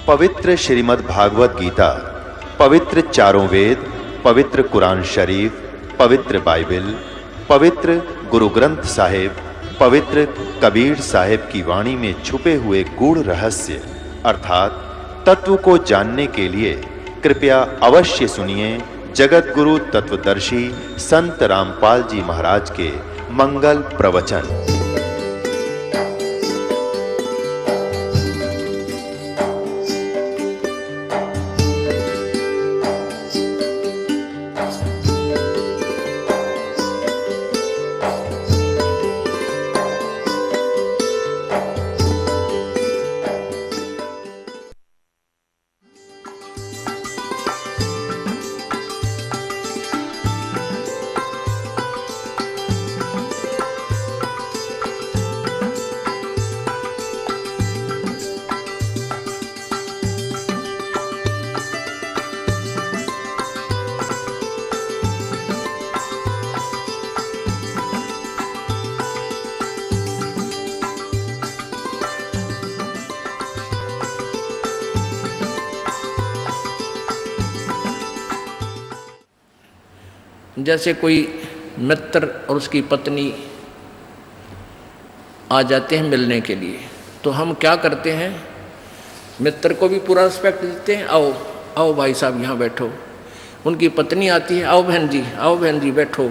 पवित्र श्रीमद् भागवत गीता, पवित्र चारों वेद, पवित्र कुरान शरीफ, पवित्र बाइबल, पवित्र गुरु ग्रंथ साहिब, पवित्र कबीर साहिब की वाणी में छुपे हुए गूढ़ रहस्य अर्थात तत्व को जानने के लिए कृपया अवश्य सुनिए जगत गुरु तत्वदर्शी संत रामपाल जी महाराज के मंगल प्रवचन। जैसे कोई मित्र और उसकी पत्नी आ जाते हैं मिलने के लिए, तो हम क्या करते हैं, मित्र को भी पूरा रिस्पेक्ट देते हैं, आओ आओ भाई साहब यहाँ बैठो। उनकी पत्नी आती है, आओ बहन जी बैठो,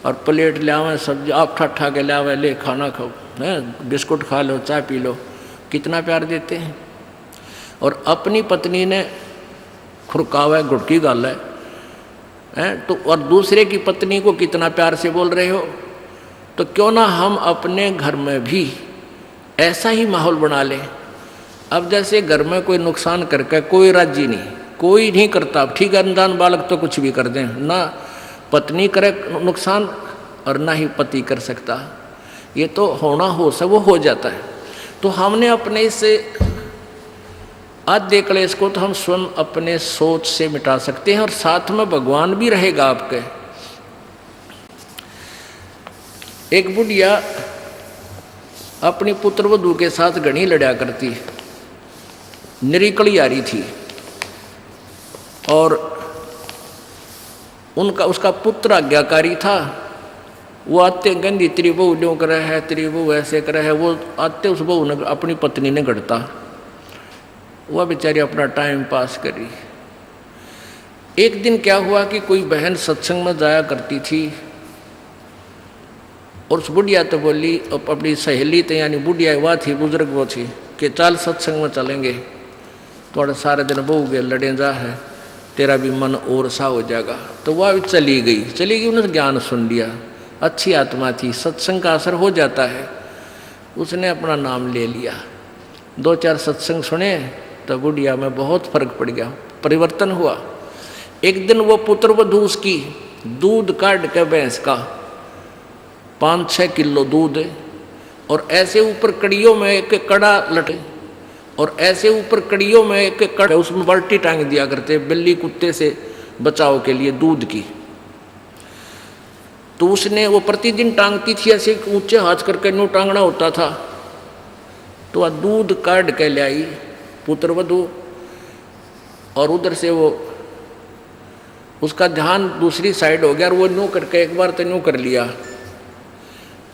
और प्लेट ले आवे, सब्जी आप ठा के ले आवे, ले खाना खाओ, हैं बिस्कुट खा लो, चाय पी लो। कितना प्यार देते हैं। और अपनी पत्नी ने खुरकावा गुड़की गाल है तो, और दूसरे की पत्नी को कितना प्यार से बोल रहे हो। तो क्यों ना हम अपने घर में भी ऐसा ही माहौल बना लें। अब जैसे घर में कोई नुकसान करके कोई राजी नहीं, कोई नहीं करता, ठीक है, अनजान बालक तो कुछ भी कर दें, ना पत्नी करे नुकसान और ना ही पति कर सकता। ये तो होना हो सब वो हो जाता है। तो हमने अपने इससे आद्य क्लेश को तो हम स्वयं अपने सोच से मिटा सकते हैं, और साथ में भगवान भी रहेगा आपके। एक बुढ़िया अपनी पुत्र वधू के साथ घनी लड़ा करती, निरीकली आ रही थी, और उसका पुत्र आज्ञाकारी था। वो आते गंदी तेरी बहू ड्यों करे है, तेरी बहू ऐसे करे है, वो आते उस बहू ने अपनी पत्नी ने गढ़ता। वह बेचारी अपना टाइम पास करी। एक दिन क्या हुआ कि कोई बहन सत्संग में जाया करती थी, और उस बुढ़िया तो बोली, अपनी सहेली तो यानी बुढ़िया वह थी, बुजुर्ग वो थी, कि चल सत्संग में चलेंगे, थोड़ा सारे दिन बहू के लड़े जा है, तेरा भी मन और सा हो जाएगा। तो वह भी चली गई, उन्होंने ज्ञान सुन लिया, अच्छी आत्मा थी, सत्संग का असर हो जाता है। उसने अपना नाम ले लिया, 2-4 सत्संग सुने, तो बुढ़िया में बहुत फर्क पड़ गया, परिवर्तन हुआ। एक दिन वो पुत्र वधू उसकी दूध काट के भैंस का 5-6 किलो दूध, और ऐसे ऊपर कड़ियों में एक कड़ा लटे, और ऐसे ऊपर कड़ियों में एक कड़ा, उसमें बाल्टी टांग दिया करते बिल्ली कुत्ते से बचाव के लिए दूध की। तो उसने वो प्रतिदिन टांगती थी, ऐसे ऊंचे हाथ करके नो टांगना होता था। तो वह दूध काट के ले आई पुत्र वधू, और उधर से वो उसका ध्यान दूसरी साइड हो गया, और वो नो करके एक बार तो नो कर लिया,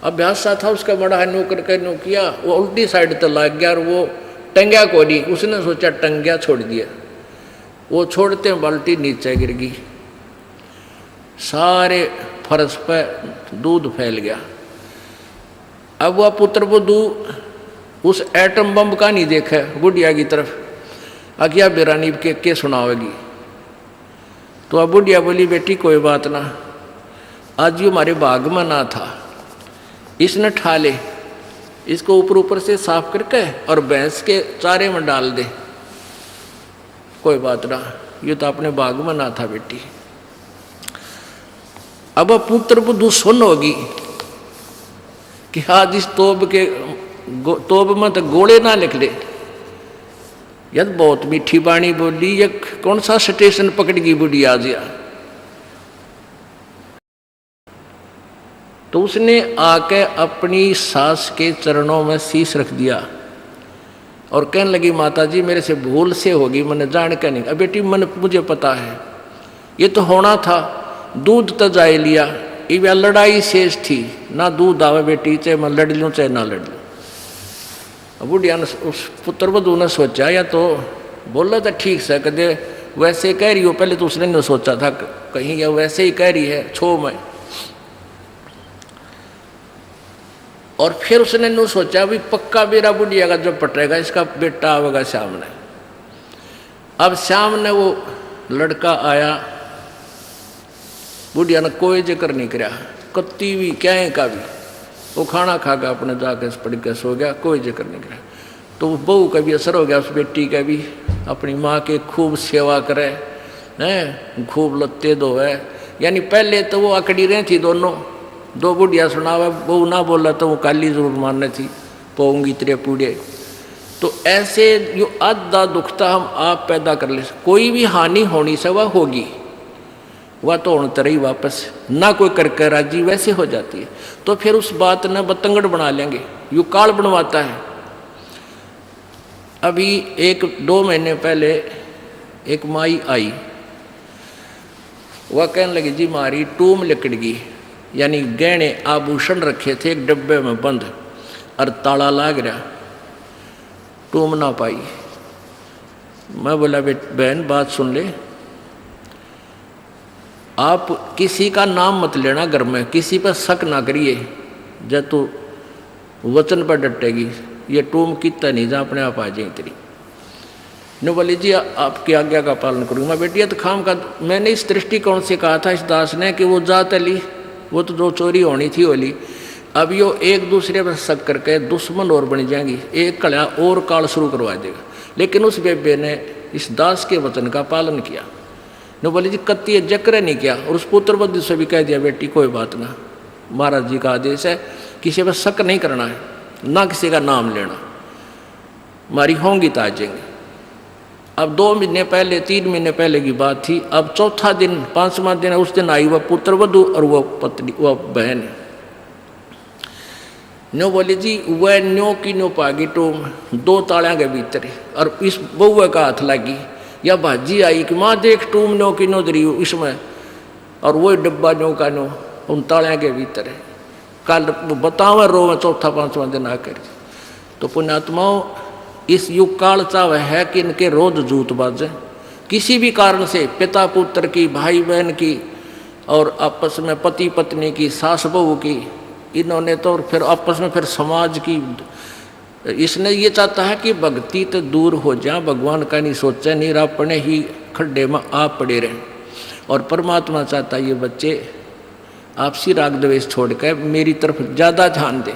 अभ्यास सा था उसका बड़ा है, नो करके नो किया, वो उल्टी साइड तो लग गया, और वो टंग्या को नहीं, उसने सोचा टंग्या छोड़ दिया, वो छोड़ते बाल्टी नीचे गिर गई, सारे फर्श पर दूध फैल गया। अब वह पुत्र वधू उस एटम बम का नहीं देखा बुढ़िया की तरफ, आज्ञा बेरानी के सुनावेगी। तो अब बुढ़िया बोली, बेटी कोई बात ना, आज ये हमारे बाग में ना था, इसने ठा ले, इसको ऊपर से साफ करके और भैंस के चारे में डाल दे, कोई बात ना, ये तो अपने बाग में ना था बेटी। अब पुत्र वधू सुन होगी कि आज इस तोब में तो गोले ना लिख ले, यद बहुत मीठी बाणी बोली, ये कौन सा स्टेशन पकड़ गई बुढ़ी आज या। तो उसने आके अपनी सास के चरणों में शीश रख दिया और कहने लगी माता जी मेरे से भूल से होगी, मैंने जान के नहीं। अब बेटी मुझे पता है ये तो होना था, दूध तो जाए लिया, ये लड़ाई शेष थी ना, दूध आवे बेटी चाहे मैं लड़ लूँ चाहे ना लड़ लूँ। अब बुढ़िया ने उस पुत्र वधू ने सोचा या तो बोला था ठीक से कदे वैसे कह रही हो, पहले तो उसने नहीं सोचा था कहीं या वैसे ही कह रही है छो में, और फिर उसने नहीं सोचा भी पक्का मेरा बुढ़िया का जो पटेगा इसका बेटा आवेगा सामने। अब सामने वो लड़का आया, बुढ़िया ने कोई जिक्र नहीं करा, कत्ती भी क्या का भी, वो खाना खा के अपने जाके पड़ के सो गया, कोई जिक्र नहीं करा। तो बहू का भी असर हो गया, उस बेटी का भी, अपनी माँ के खूब सेवा करे हैं, खूब लत्ते धोए। यानी पहले तो वो अकड़ी रही थी दोनों, दो बुढ़िया सुनावा, बहू ना बोला तो वो काली जरूर मारने थी, पोंगी तेरे पूड़े। तो ऐसे जो आधा दुखता हम आप पैदा कर ले, कोई भी हानि होनी से वह होगी, वह तो होने तरह ही वापस ना कोई करके राजी वैसे हो जाती है। तो फिर उस बात ने बतंगड़ बना लेंगे, यू काल बनवाता है। अभी 1-2 महीने पहले एक माई आई, वह कहने लगी जी मारी टूम लिकड़ गई, यानी गहने आभूषण रखे थे एक डब्बे में बंद और ताला लाग रहा, टूम ना पाई। मैं बोला बहन बात सुन ले, आप किसी का नाम मत लेना घर में, किसी पर शक ना करिए, जब तू वचन पर डटेगी ये टूम कितना नहीं जा अपने आप आ जाए तेरी। ने बोली जी आपकी आज्ञा का पालन करूँगी। मैं बेटी तो खाम का, मैंने इस दृष्टिकोण से कहा था इस दास ने कि वो जात ली, वो तो जो चोरी होनी थी वो ली। अब यो एक दूसरे पर शक करके दुश्मन और बन जाएंगी, एक कड़ा और काल शुरू करवा देगा। लेकिन उस बेबे ने इस दास के वचन का पालन किया। ने बोली जी कत्ती जक्र नहीं किया, और उस पुत्र बुद्धि से भी कह दिया बेटी कोई बात ना, महाराज जी का आदेश है, किसी पर शक नहीं करना है, ना किसी का नाम लेना, हमारी होंगी तो आ जाएंगे। अब 2 महीने पहले 3 महीने पहले की बात थी। अब चौथा दिन 5वां दिन उस दिन आई वह पुत्र वधू और वह पत्नी वह बहन। न्यो बोली जी वह न्यो की न्यो पागी टूम 2 तालियां के भीतर, और इस बउआ का हाथ लगी या भाजी आई कि माँ देख टूम न्यो की न्यो दरी इसमें, और वही डब्बा न्यो का न्यो उन तालियां के भीतर है। कल बतावा रो में 4-5वां दिन आकर। तो पुण्यात्माओं इस युग काल चाव है कि इनके रोज जूत बाजे, किसी भी कारण से पिता पुत्र की, भाई बहन की, और आपस में पति पत्नी की, सास बहू की, इन्होंने तो फिर आपस में फिर समाज की। इसने ये चाहता है कि भक्ति तो दूर हो जाए, भगवान का नहीं सोचे, नहीं अपने ही खड्डे में आप पड़े रहें। और परमात्मा चाहता है ये बच्चे आपसी राग द्वेष छोड़कर मेरी तरफ ज़्यादा ध्यान दें,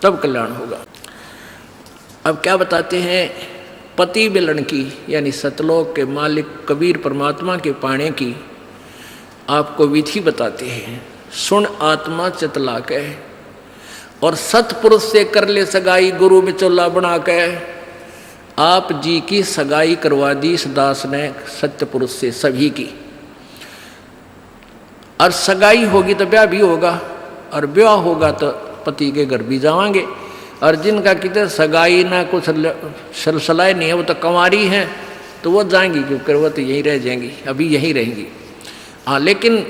तब कल्याण होगा। अब क्या बताते हैं, पति मिलन की यानी सतलोक के मालिक कबीर परमात्मा के पाने की आपको विधि बताते हैं। सुन आत्मा चितला के, और सतपुरुष से कर ले सगाई, गुरु बिचौला बना के। आप जी की सगाई करवा दी इस दास ने सत्य पुरुष से सभी की, और सगाई होगी तो ब्याह भी होगा, और ब्याह होगा तो पति के घर भी जावांगे। और जिनका कितने सगाई ना कुछ सलसलाए नहीं है, वो तो कंवारी हैं, तो वो जाएंगी, क्योंकि वो तो यहीं रह जाएंगी, अभी यहीं रहेंगी। हाँ, लेकिन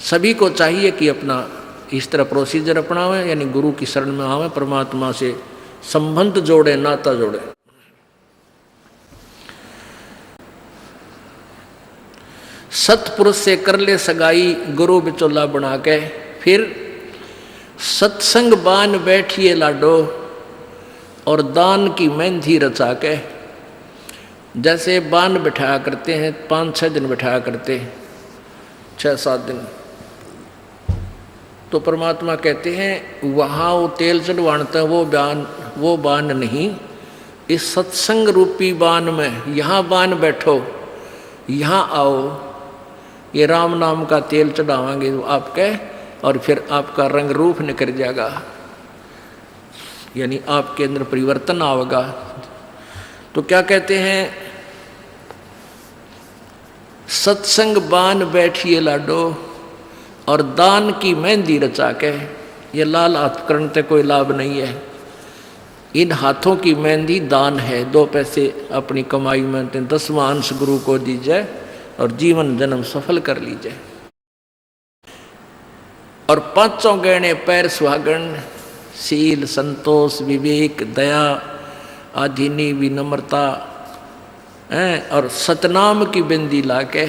सभी को चाहिए कि अपना इस तरह प्रोसीजर अपनावें, यानी गुरु की शरण में आवें, परमात्मा से संबंध जोड़े, नाता जोड़े। सतपुरुष से कर ले सगाई, गुरु बिचौला बना के। फिर सत्संग बान बैठिए लाडो, और दान की मेहंदी रचा के। जैसे बान बिठाया करते हैं, 5-6 दिन बिठाया करते, 6-7 दिन, तो परमात्मा कहते हैं वहाँ वो तेल चढ़वाता वो बान नहीं, इस सत्संग रूपी बान में यहाँ बान बैठो, यहाँ आओ, ये राम नाम का तेल चढ़ावांगे आपके, और फिर आपका रंग रूप निकल जाएगा, यानी आपके अंदर परिवर्तन आएगा। तो क्या कहते हैं, सत्संग बान बैठिए लाडो, और दान की मेहंदी रचा के। ये लाल हाथ करने से कोई लाभ नहीं है, इन हाथों की मेहंदी दान है, 2 पैसे अपनी कमाई में 10वां अंश गुरु को दीजिए और जीवन जन्म सफल कर लीजिए। और 5 गहने पैर सुहागन, शील, संतोष, विवेक, दया, आधीनी, विनम्रता और सतनाम की बिंदी ला के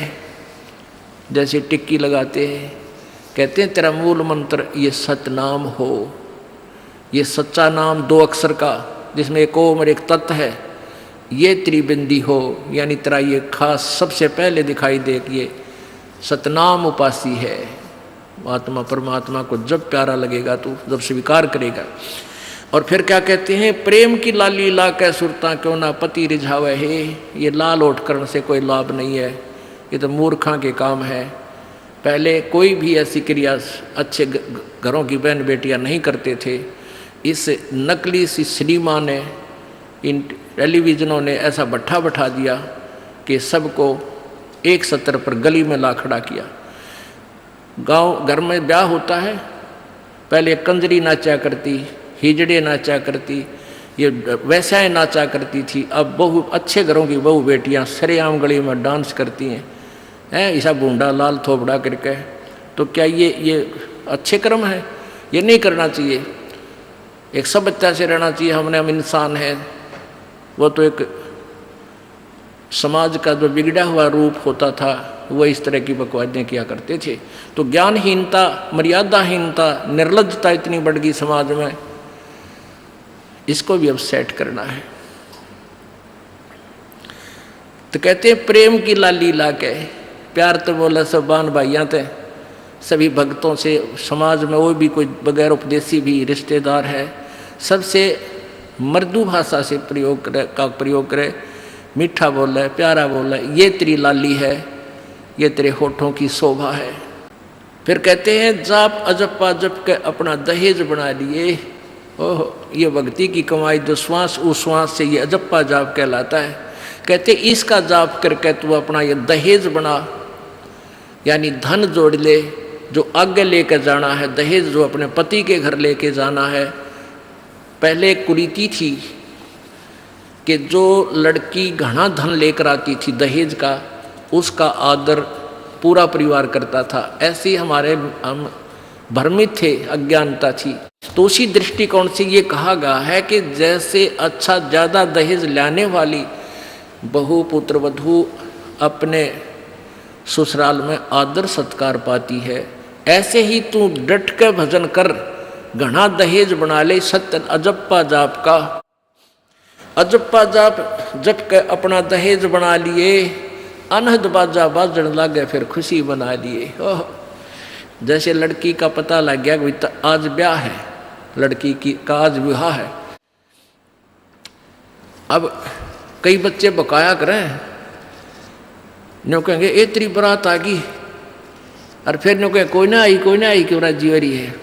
जैसे टिक्की लगाते हैं, कहते हैं तेरा मूल मंत्र ये सतनाम हो, ये सच्चा नाम 2 अक्षर का जिसमें एक ओम और एक तत् है, ये त्रिबिंदी हो, यानी तेरा ये खास सबसे पहले दिखाई दे कि ये सतनाम उपासी है। आत्मा परमात्मा को जब प्यारा लगेगा तो जब स्वीकार करेगा। और फिर क्या कहते हैं, प्रेम की लाली ला कै सुरता क्यों ना पति रिझावे है। ये लाल ओठ करने से कोई लाभ नहीं है, ये तो मूर्खों के काम है। पहले कोई भी ऐसी क्रिया अच्छे घरों की बहन बेटियां नहीं करते थे। इस नकली सी सिनेमा ने, इन टेलीविज़नों ने ऐसा भट्ठा बैठा दिया कि सबको एक सत्र पर गली में ला खड़ा किया। गांव घर में ब्याह होता है, पहले कंजरी नाचा करती, हिजड़े नाचा करती, ये वैश्याएं नाचा करती थी। अब बहु अच्छे घरों की बहू बेटियां सरेआम गली में डांस करती हैं, ऐसा बूंदा लाल थोपड़ा करके। तो क्या ये अच्छे कर्म है? ये नहीं करना चाहिए। एक सभ्यता से रहना चाहिए। हम इंसान हैं, वो तो एक समाज का जो बिगड़ा हुआ रूप होता था वो इस तरह की बकवादें किया करते थे। तो ज्ञानहीनता, मर्यादाहीनता, निर्लज्जता इतनी बढ़ गई समाज में, इसको भी अब सेट करना है। तो कहते हैं प्रेम की लाली ला के, प्यार तो बोला सब बान भाइयाँ थे, सभी भक्तों से, समाज में वो भी कोई बगैर उपदेशी भी रिश्तेदार है, सबसे मृदु भाषा से प्रयोग करे, मीठा बोले, प्यारा बोले, ये तेरी लाली है, ये तेरे होठों की शोभा है। फिर कहते हैं जाप अजप्पा जप के अपना दहेज बना लिए। ओह, ये भक्ति की कमाई जो श्वास उश्वास से ये अजप्पा जाप कहलाता है। कहते इसका जाप करके तू अपना ये दहेज बना, यानी धन जोड़ ले जो आगे लेकर जाना है, दहेज जो अपने पति के घर लेके जाना है। पहले कुरीति थी कि जो लड़की घना धन लेकर आती थी दहेज का, उसका आदर पूरा परिवार करता था। ऐसे ही हम भ्रमित थे, अज्ञानता थी। तो उसी दृष्टिकोण से ये कहा गया है कि जैसे अच्छा ज़्यादा दहेज लाने वाली बहू पुत्र वधू अपने ससुराल में आदर सत्कार पाती है, ऐसे ही तू डट के भजन कर, घना दहेज बना ले। सत्य अजप्पा जाप का, अजप्पा जाप जप के अपना दहेज बना लिए, अनहद बाजा बाजन लागे फिर खुशी बना लिए। ओह, जैसे लड़की का पता लग गया कि आज ब्याह है, लड़की की का आज विवाह है। अब कई बच्चे बकाया करें, न्यू कहेंगे ए तेरी बारात आ गई, और फिर न्यू कहें कोई ना आई क्यों राजी हो रही है,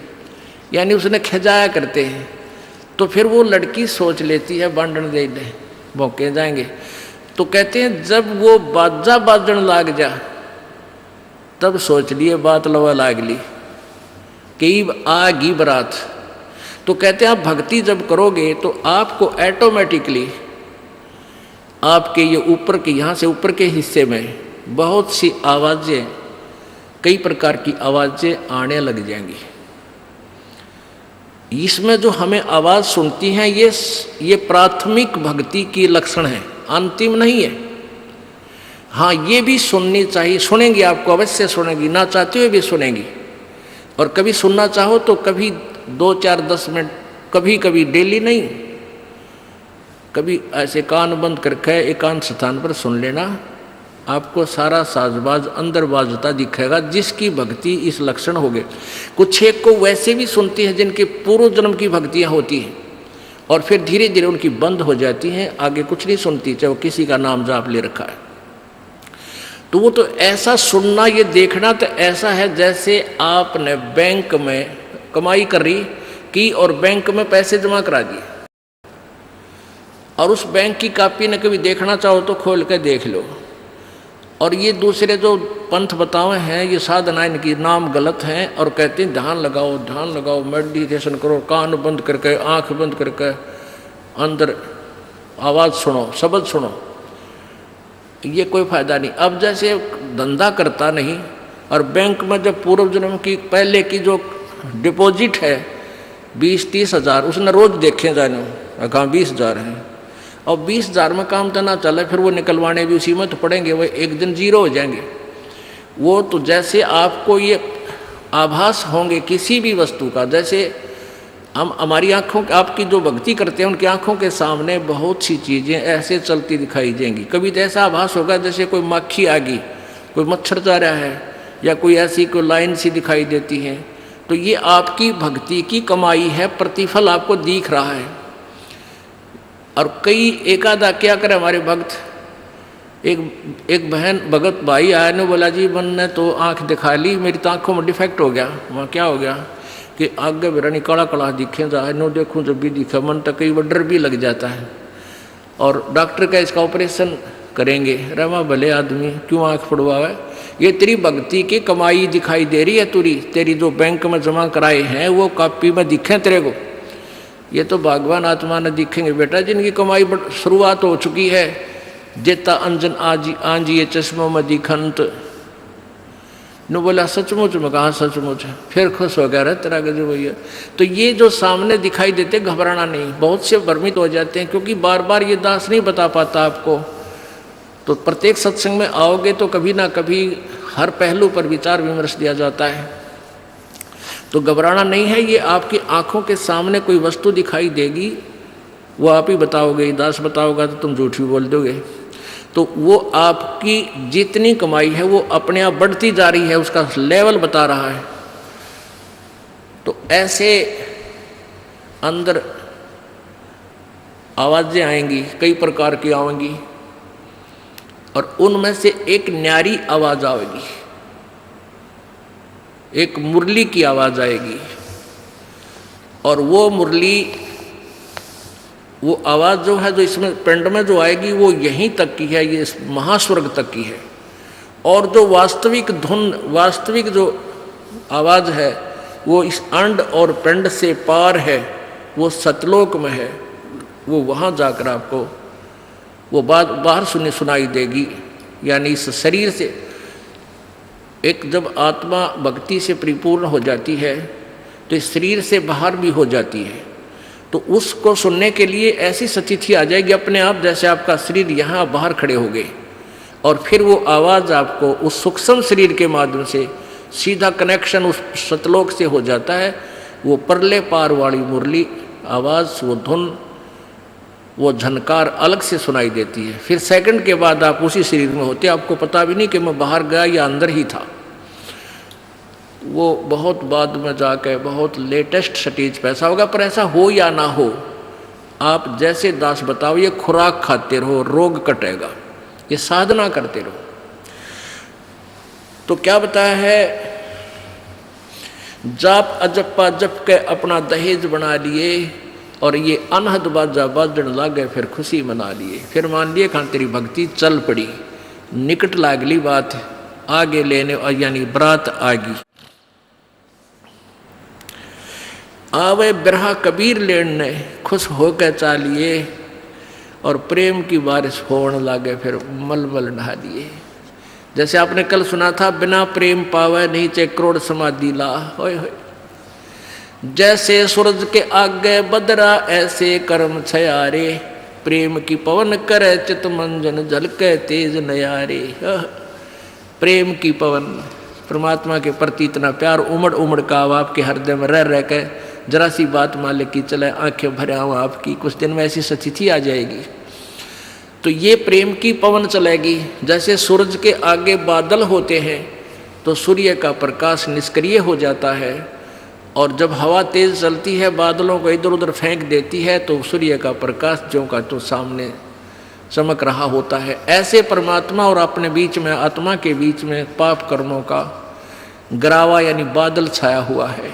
यानी उसने खिजाया करते हैं। तो फिर वो लड़की सोच लेती है बांधन दे दे, मौके जाएंगे। तो कहते हैं जब वो बाजा बाजन लाग जा तब सोच लिए बात लवा लाग ली कि आ गई बारात। तो कहते हैं आप भक्ति जब करोगे तो आपको ऑटोमेटिकली आपके ये ऊपर के, यहाँ से ऊपर के हिस्से में बहुत सी आवाज़ें, कई प्रकार की आवाज़ें आने लग जाएंगी। इसमें जो हमें आवाज़ सुनती हैं ये प्राथमिक भक्ति की लक्षण है, अंतिम नहीं है। हाँ, ये भी सुननी चाहिए, सुनेंगी, आपको अवश्य सुनेंगी, ना चाहते हुए भी सुनेंगी। और कभी सुनना चाहो तो कभी 2, 4, 10 मिनट, कभी कभी डेली नहीं, कभी ऐसे कान बंद करके एकांत स्थान पर सुन लेना, आपको सारा साजबाज अंदर बाजता दिखेगा, जिसकी भक्ति इस लक्षण हो गए। कुछ एक को वैसे भी सुनती है जिनके पूर्व जन्म की भक्तियाँ होती हैं और फिर धीरे धीरे उनकी बंद हो जाती हैं, आगे कुछ नहीं सुनती, चाहे वो किसी का नाम जाप ले रखा है। तो वो तो ऐसा सुनना, ये देखना तो ऐसा है जैसे आपने बैंक में कमाई करी की और बैंक में पैसे जमा करा दिए, और उस बैंक की कॉपी ने कभी देखना चाहो तो खोल कर देख लो। और ये दूसरे जो पंथ बताए हैं, ये साधना, इनकी नाम गलत हैं और कहते हैं ध्यान लगाओ, मेडिटेशन करो, कान बंद करके, आंख बंद करके, अंदर आवाज़ सुनो, शब्द सुनो, ये कोई फायदा नहीं। अब जैसे धंधा करता नहीं और बैंक में जब पूर्व जन्म की पहले की जो डिपॉजिट है 20-30 हज़ार, उसने रोज देखे जाने कहाँ 20,000 हैं, और 20,000 में काम तो ना चले, फिर वो निकलवाने भी उसी में तो पड़ेंगे, वो एक दिन जीरो हो जाएंगे। वो तो जैसे आपको ये आभास होंगे किसी भी वस्तु का, जैसे हम हमारी आँखों, आपकी जो भक्ति करते हैं उनकी आँखों के सामने बहुत सी चीज़ें ऐसे चलती दिखाई देंगी। कभी तो ऐसा आभास होगा जैसे कोई मक्खी आ गई, कोई मच्छर जा रहा है, या कोई ऐसी कोई लाइन सी दिखाई देती है। तो ये आपकी भक्ति की कमाई है, प्रतिफल आपको दिख रहा है। और कई एकादा क्या करे हमारे भक्त, एक बहन भगत भाई आया ने बोला जी मैंने तो आँख दिखा ली, मेरी तो आँखों में डिफेक्ट हो गया। वहाँ क्या हो गया कि आगे मेरा काला काला दिखे जाए, नो देखूँ जब भी दिखा, मन तक कई बार डर भी लग जाता है। और डॉक्टर का इसका ऑपरेशन करेंगे, रमा भले आदमी क्यों आँख फुड़वावे, ये तेरी भक्ति की कमाई दिखाई दे रही है, तेरी जो बैंक में जमा कराए हैं वो कॉपी में दिखे तेरे को। ये तो भगवान आत्मा ने दिखेंगे बेटा, जिनकी कमाई शुरुआत हो चुकी है। जेता अंजन आंजी ये चश्मों में दिखंत ने बोला सचमुच में, कहा सचमुच, फिर खुश हो गया, तेरा गजब भैया। तो ये जो सामने दिखाई देते घबराना नहीं। बहुत से भ्रमित हो जाते हैं क्योंकि बार बार ये दास नहीं बता पाता आपको। तो प्रत्येक सत्संग में आओगे तो कभी ना कभी हर पहलू पर विचार विमर्श दिया जाता है। तो घबराना नहीं है। ये आपकी आंखों के सामने कोई वस्तु दिखाई देगी, वो आप ही बताओगे, दास बताओगा तो तुम झूठ भी बोल दोगे। तो वो आपकी जितनी कमाई है वो अपने आप बढ़ती जा रही है, उसका लेवल बता रहा है। तो ऐसे अंदर आवाज़ें आएंगी, कई प्रकार की आएंगी, और उनमें से एक न्यारी आवाज़ आएगी, एक मुरली की आवाज़ आएगी। और वो मुरली, वो आवाज़ जो है, जो इसमें पिंड में जो आएगी वो यहीं तक की है, ये महास्वर्ग तक की है। और जो वास्तविक धुन, वास्तविक जो आवाज़ है वो इस अंड और पिंड से पार है, वो सतलोक में है। वो वहाँ जाकर आपको वो बात बाहर सुनाई देगी। यानी इस शरीर से एक जब आत्मा भक्ति से परिपूर्ण हो जाती है तो इस शरीर से बाहर भी हो जाती है। तो उसको सुनने के लिए ऐसी स्थिति आ जाएगी अपने आप, जैसे आपका शरीर यहाँ बाहर खड़े हो गए, और फिर वो आवाज़ आपको उस सूक्ष्म शरीर के माध्यम से सीधा कनेक्शन उस सतलोक से हो जाता है। वो परले पार वाली मुरली आवाज़, वो धुन, वो झनकार अलग से सुनाई देती है। फिर सेकंड के बाद आप उसी शरीर में होते, आपको पता भी नहीं कि मैं बाहर गया या अंदर ही था। वो बहुत बाद में जाकर बहुत लेटेस्ट स्टेज पे ऐसा होगा। पर ऐसा हो या ना हो, आप जैसे दास बताओ, ये खुराक खाते रहो, रोग कटेगा, ये साधना करते रहो। तो क्या बताया है, जाप अजप्पा जप के अपना दहेज बना लिए, और ये अनहद बाजा बाजन लागे, फिर खुशी मना लिए। फिर मान लिए खान तेरी भक्ति चल पड़ी, निकट लागली बात आगे लेने, और यानी बरात आगी। आवे बिरहा कबीर लेने, खुश होकर चालिए, और प्रेम की बारिश होने लागे, फिर मलमल नहा लिए। जैसे आपने कल सुना था, बिना प्रेम पावे नहीं चे करोड़ समाधि ला। होय होय, जैसे सूरज के आगे बदरा ऐसे कर्म छयारे, प्रेम की पवन करे चित मंजन झलके तेज नयारे। प्रेम की पवन, परमात्मा के प्रति इतना प्यार उमड़ उमड़ का अब आपके हृदय में रह रह के जरा सी बात मालिक की चले, आंखें भरे आऊँ आपकी, कुछ दिन में ऐसी स्थिति आ जाएगी। तो ये प्रेम की पवन चलेगी। जैसे सूरज के आगे बादल होते हैं तो सूर्य का प्रकाश निष्क्रिय हो जाता है, और जब हवा तेज चलती है बादलों को इधर उधर फेंक देती है तो सूर्य का प्रकाश ज्यों का तो सामने चमक रहा होता है। ऐसे परमात्मा और अपने बीच में, आत्मा के बीच में पाप कर्मों का गरावा यानी बादल छाया हुआ है।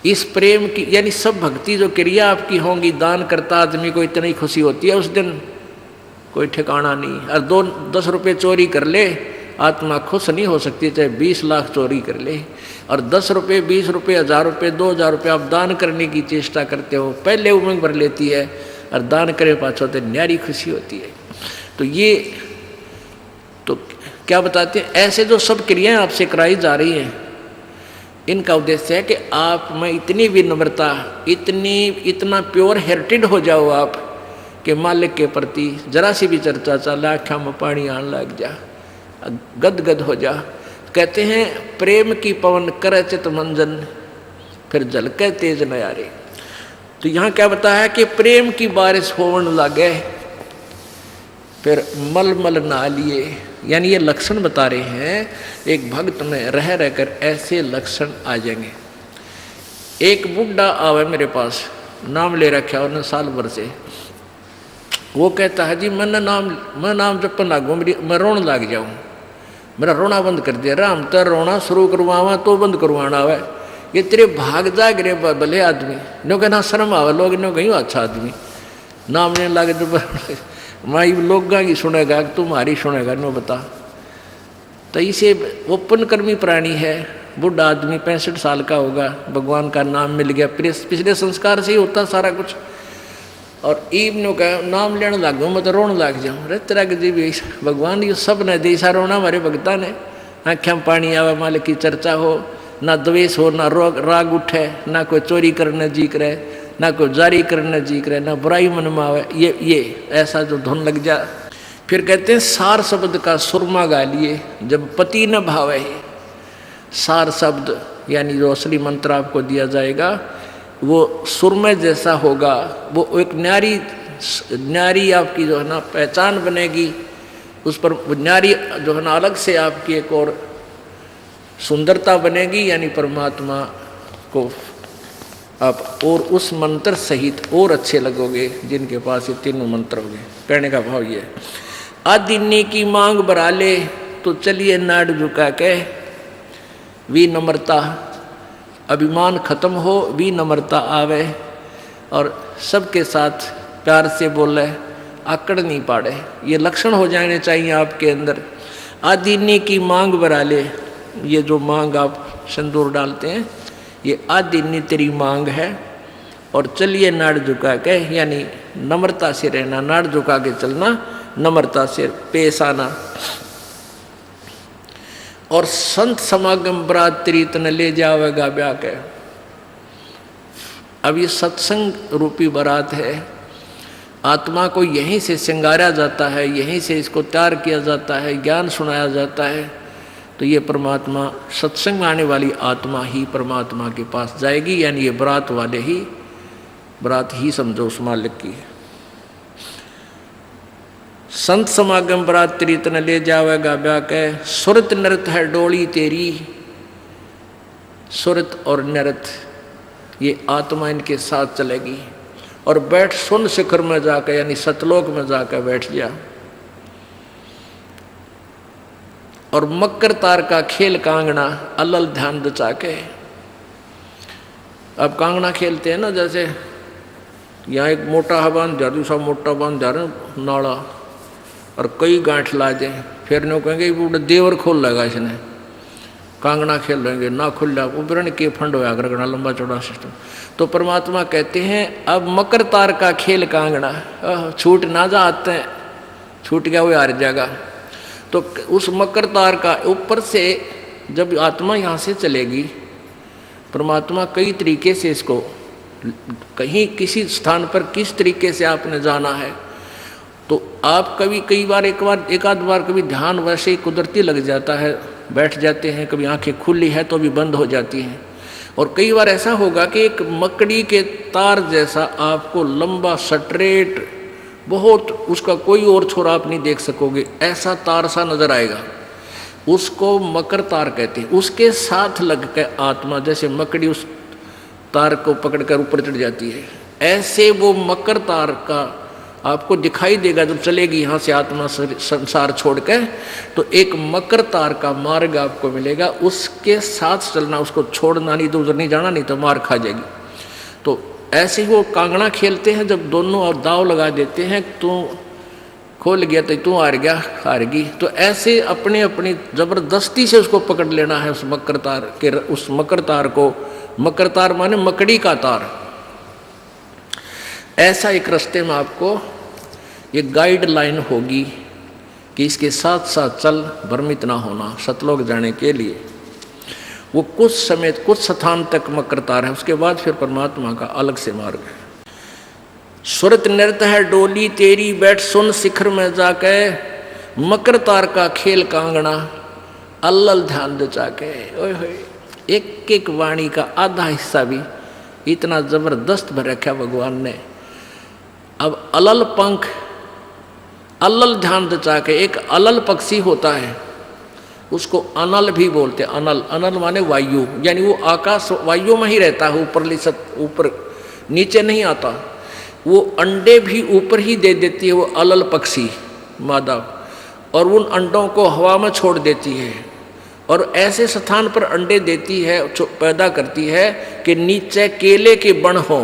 इस प्रेम की यानी सब भक्ति जो क्रिया आपकी होंगी, दान करता आदमी को इतनी खुशी होती है उस दिन कोई ठिकाना नहीं। और 10 रुपये चोरी कर ले, आत्मा खुश नहीं हो सकती, चाहे 20 लाख चोरी कर ले। और 10 रुपये, 20 रुपये, 1000 रुपये, 2000 रुपये आप दान करने की चेष्टा करते हो, पहले उमंग भर लेती है, और दान करे पाछो तो न्यारी खुशी होती है। तो ये तो क्या बताते हैं, ऐसे जो सब क्रियाएं आपसे कराई जा रही हैं, इनका उद्देश्य है कि आप में इतनी विनम्रता, इतना प्योर हार्टेड हो जाओ आप कि मालिक के प्रति जरा सी भी चर्चा चला आँखों में पानी आने लग जा, गदगद हो जा। कहते हैं प्रेम की पवन करे चित मंजन, फिर झलके तेज नयारे। तो यहाँ क्या बताया है कि प्रेम की बारिश होने लगे, फिर मल मल नहा लिए। यानी ये लक्षण बता रहे हैं एक भक्त में रह रहकर ऐसे लक्षण आ जाएंगे। एक बुढ़ा आवे मेरे पास, नाम ले रखा उन्होंने साल भर से। वो कहता है जी मैं नाम जपन लागू, मैं रोने लग जाऊँ, मेरा रोना बंद कर दिया। राम तो रोना शुरू करवावा तो बंद करवाना आवे, ये तेरे भाग जा गिरे भले आदमी। नो कहना शर्म आवे, लोग नो कहीं अच्छा आदमी नाम लेने लगे तो माई लोग की सुनेगा तुम्हारी सुनेगा, नो बता। तो इसे ओपन कर्मी प्राणी है, बुढ़ा आदमी 65 साल का होगा, भगवान का नाम मिल गया, पिछले संस्कार से ही होता सारा कुछ। और ईब नो का नाम लेने लग गया, मैं तो रोने लग जाऊँ। अरे तेरा जी भी भगवान ये सब ने जैसा रोना हमारे भगता ने, आँखें में पानी आवे, मालिक की चर्चा हो, ना द्वेष हो, ना राग उठे, ना कोई चोरी करने जी करे, ना कोई जारी करने जी करे, ना बुराई मन में आवे, ये ऐसा जो धुन लग जा। फिर कहते हैं सार शब्द का सुरमा गा लिए जब पति न भावे। सार शब्द यानी जो असली मंत्र आपको दिया जाएगा वो सुरमे जैसा होगा, वो एक न्यारी आपकी जो है ना पहचान बनेगी, उस पर न्यारी जो है ना अलग से आपकी एक और सुंदरता बनेगी। यानी परमात्मा को आप और उस मंत्र सहित और अच्छे लगोगे जिनके पास ये तीनों मंत्र होंगे। कहने का भाव ये, आदिन्नी की मांग बरा ले तो चलिए नाड़ झुका के, विनम्रता, अभिमान खत्म हो, विनम्रता आवे और सबके साथ प्यार से बोले, आकड़ नहीं पाड़े। ये लक्षण हो जाने चाहिए आपके अंदर। आदिन्नी की मांग बरा ले, ये जो मांग आप सिंदूर डालते हैं ये आदिन्नी तेरी मांग है। और चलिए नाड़ झुका के, यानी नम्रता से रहना, नाड़ झुका के चलना, नम्रता से पेश आना। और संत समागम बरात तेरी तन ले जावेगा ब्याह के। अब ये सत्संग रूपी बारात है, आत्मा को यहीं से श्रृंगारा जाता है, यहीं से इसको तैयार किया जाता है, ज्ञान सुनाया जाता है। तो ये परमात्मा सत्संग में आने वाली आत्मा ही परमात्मा के पास जाएगी। यानी ये बरात वाले ही, बरात ही समझो उस मालिक की। संत समागम बरात तेरी तन ले जावेगा ब्याह के, सुरत नृत है डोली तेरी। सुरत और नृत ये आत्मा इनके साथ चलेगी। और बैठ सुन शिखर में जाकर, यानी सतलोक में जाकर बैठ जा। और मकर तार का खेल कांगना अलल ध्यान दचा के। अब कांगना खेलते हैं ना, जैसे यहाँ एक मोटा बांध जा, दूसरा मोटा बांध जा रहे नाला, और कई गांठ ला जाए, फिर नो कहेंगे वो देवर खोल लेगा इसने, कांगना खेल लेंगे ना खुल जा, उबरण के फंड होया करना, लंबा चौड़ा सिस्टम। तो परमात्मा कहते हैं अब मकर तार का खेल कांगना, छूट ना जा, आते हैं छूट गया वो हार जाएगा। तो उस मकर तार का ऊपर से जब आत्मा यहाँ से चलेगी, परमात्मा कई तरीके से इसको कहीं किसी स्थान पर किस तरीके से आपने जाना है, तो आप कभी एक आध बार कभी ध्यान वैसे ही कुदरती लग जाता है, बैठ जाते हैं, कभी आंखें खुली है तो भी बंद हो जाती हैं। और कई बार ऐसा होगा कि एक मकड़ी के तार जैसा आपको लंबा स्ट्रेट, बहुत उसका कोई और छोर आप नहीं देख सकोगे, ऐसा तार सा नजर आएगा, उसको मकर तार कहते हैं। उसके साथ लग के आत्मा जैसे मकड़ी उस तार को पकड़कर ऊपर चढ़ जाती है, ऐसे वो मकर तार का आपको दिखाई देगा जब चलेगी यहाँ से आत्मा संसार छोड़ के। तो एक मकर तार का मार्ग आपको मिलेगा, उसके साथ चलना, उसको छोड़ना नहीं, तो उधर नहीं जाना, नहीं तो मार खा जाएगी। तो ऐसे ही वो कांगड़ा खेलते हैं, जब दोनों और दाव लगा देते हैं, तू खोल गया तो तू हार गया, हारगी। तो ऐसे अपने अपनी जबरदस्ती से उसको पकड़ लेना है, उस मकर तार के, उस मकर तार को। मकर तार माने मकड़ी का तार। ऐसा एक रास्ते में आपको ये गाइडलाइन होगी कि इसके साथ साथ चल, भ्रमित ना होना। सतलोक जाने के लिए वो कुछ समय कुछ स्थान तक मकरता रहे, उसके बाद फिर परमात्मा का अलग से मार्ग है। सुरत नृत्य है डोली तेरी, बैठ सुन शिखर में जाके, मकर तार का खेल कांगना, अल्लल ध्यान दे जाके। ओए होए, एक एक वाणी का आधा हिस्सा भी इतना जबरदस्त भर रखा भगवान ने। अब अलल पंख, अल्लल ध्यान दे जाके, एक अलल पक्षी होता है, उसको अनल भी बोलते हैं। अनल, अनल माने वायु, यानी वो आकाश वायु में ही रहता है, ऊपर नीचे नहीं आता। वो अंडे भी ऊपर ही दे देती है वो अलल पक्षी मादा, और उन अंडों को हवा में छोड़ देती है, और ऐसे स्थान पर अंडे देती है, पैदा करती है कि नीचे केले के बन हो,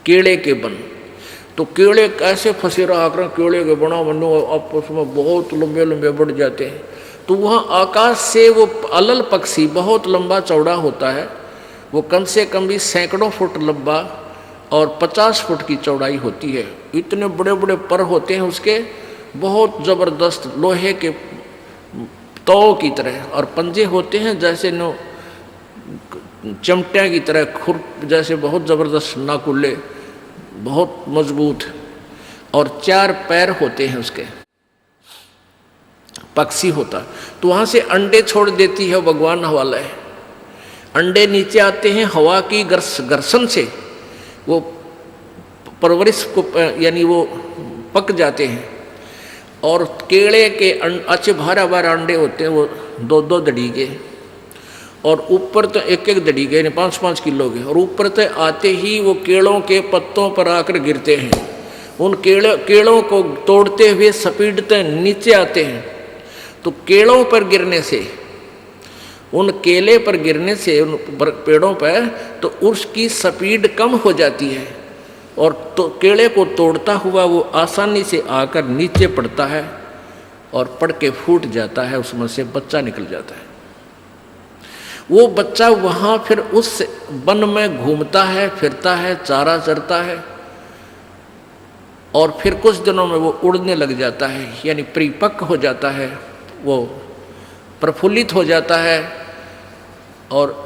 केले के बन। तो केले कैसे फंसे रहा कर, केले के बना बनो आपस में बहुत लंबे लंबे बढ़ जाते हैं। तो वहाँ आकाश से वो अलल पक्षी बहुत लंबा चौड़ा होता है, वो कम से कम भी सैकड़ों फुट लंबा और 50 फुट की चौड़ाई होती है। इतने बड़े बड़े पर होते हैं उसके, बहुत ज़बरदस्त लोहे के तौ की तरह, और पंजे होते हैं जैसे नो चमटिया की तरह, खुर जैसे बहुत ज़बरदस्त नाकुल्ले, बहुत मजबूत, और 4 पैर होते हैं उसके, पक्षी होता। तो वहाँ से अंडे छोड़ देती है भगवान हवाला है। अंडे नीचे आते हैं हवा की घर्षण से, वो परवरिश को यानी वो पक जाते हैं, और केले के अच्छे भारा भारा अंडे होते हैं, वो 2-2 दड़ी के, और ऊपर तो 1-1 दड़ी के, यानी 5-5 किलो के, और ऊपर तो आते ही वो केलों के पत्तों पर आकर गिरते हैं। उन केलों को तोड़ते हुए सपीटते नीचे आते हैं। तो केलों पर गिरने से, उन केले पर गिरने से, उन पेड़ों पर, तो उसकी स्पीड कम हो जाती है, और तो केले को तोड़ता हुआ वो आसानी से आकर नीचे पड़ता है, और पड़ के फूट जाता है, उसमें से बच्चा निकल जाता है। वो बच्चा वहाँ फिर उस वन में घूमता है, फिरता है, चारा चरता है, और फिर कुछ दिनों में वो उड़ने लग जाता है, यानी परिपक्व हो जाता है, वो प्रफुल्लित हो जाता है, और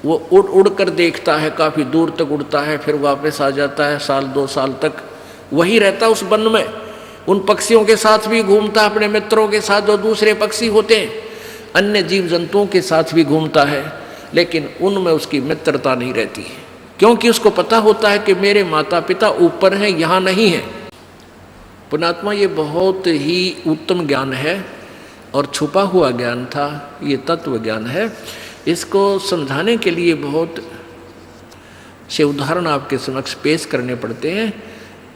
वो उड़ उड़ कर देखता है, काफ़ी दूर तक उड़ता है, फिर वापस आ जाता है। 1-2 साल तक वही रहता उस वन में, उन पक्षियों के साथ भी घूमता, अपने मित्रों के साथ जो दूसरे पक्षी होते हैं, अन्य जीव जंतुओं के साथ भी घूमता है, लेकिन उनमें उसकी मित्रता नहीं रहती है, क्योंकि उसको पता होता है कि मेरे माता पिता ऊपर हैं, यहाँ नहीं है। पुण्यात्मा, ये बहुत ही उत्तम ज्ञान है और छुपा हुआ ज्ञान था, ये तत्व ज्ञान है। इसको समझाने के लिए बहुत से उदाहरण आपके समक्ष पेश करने पड़ते हैं,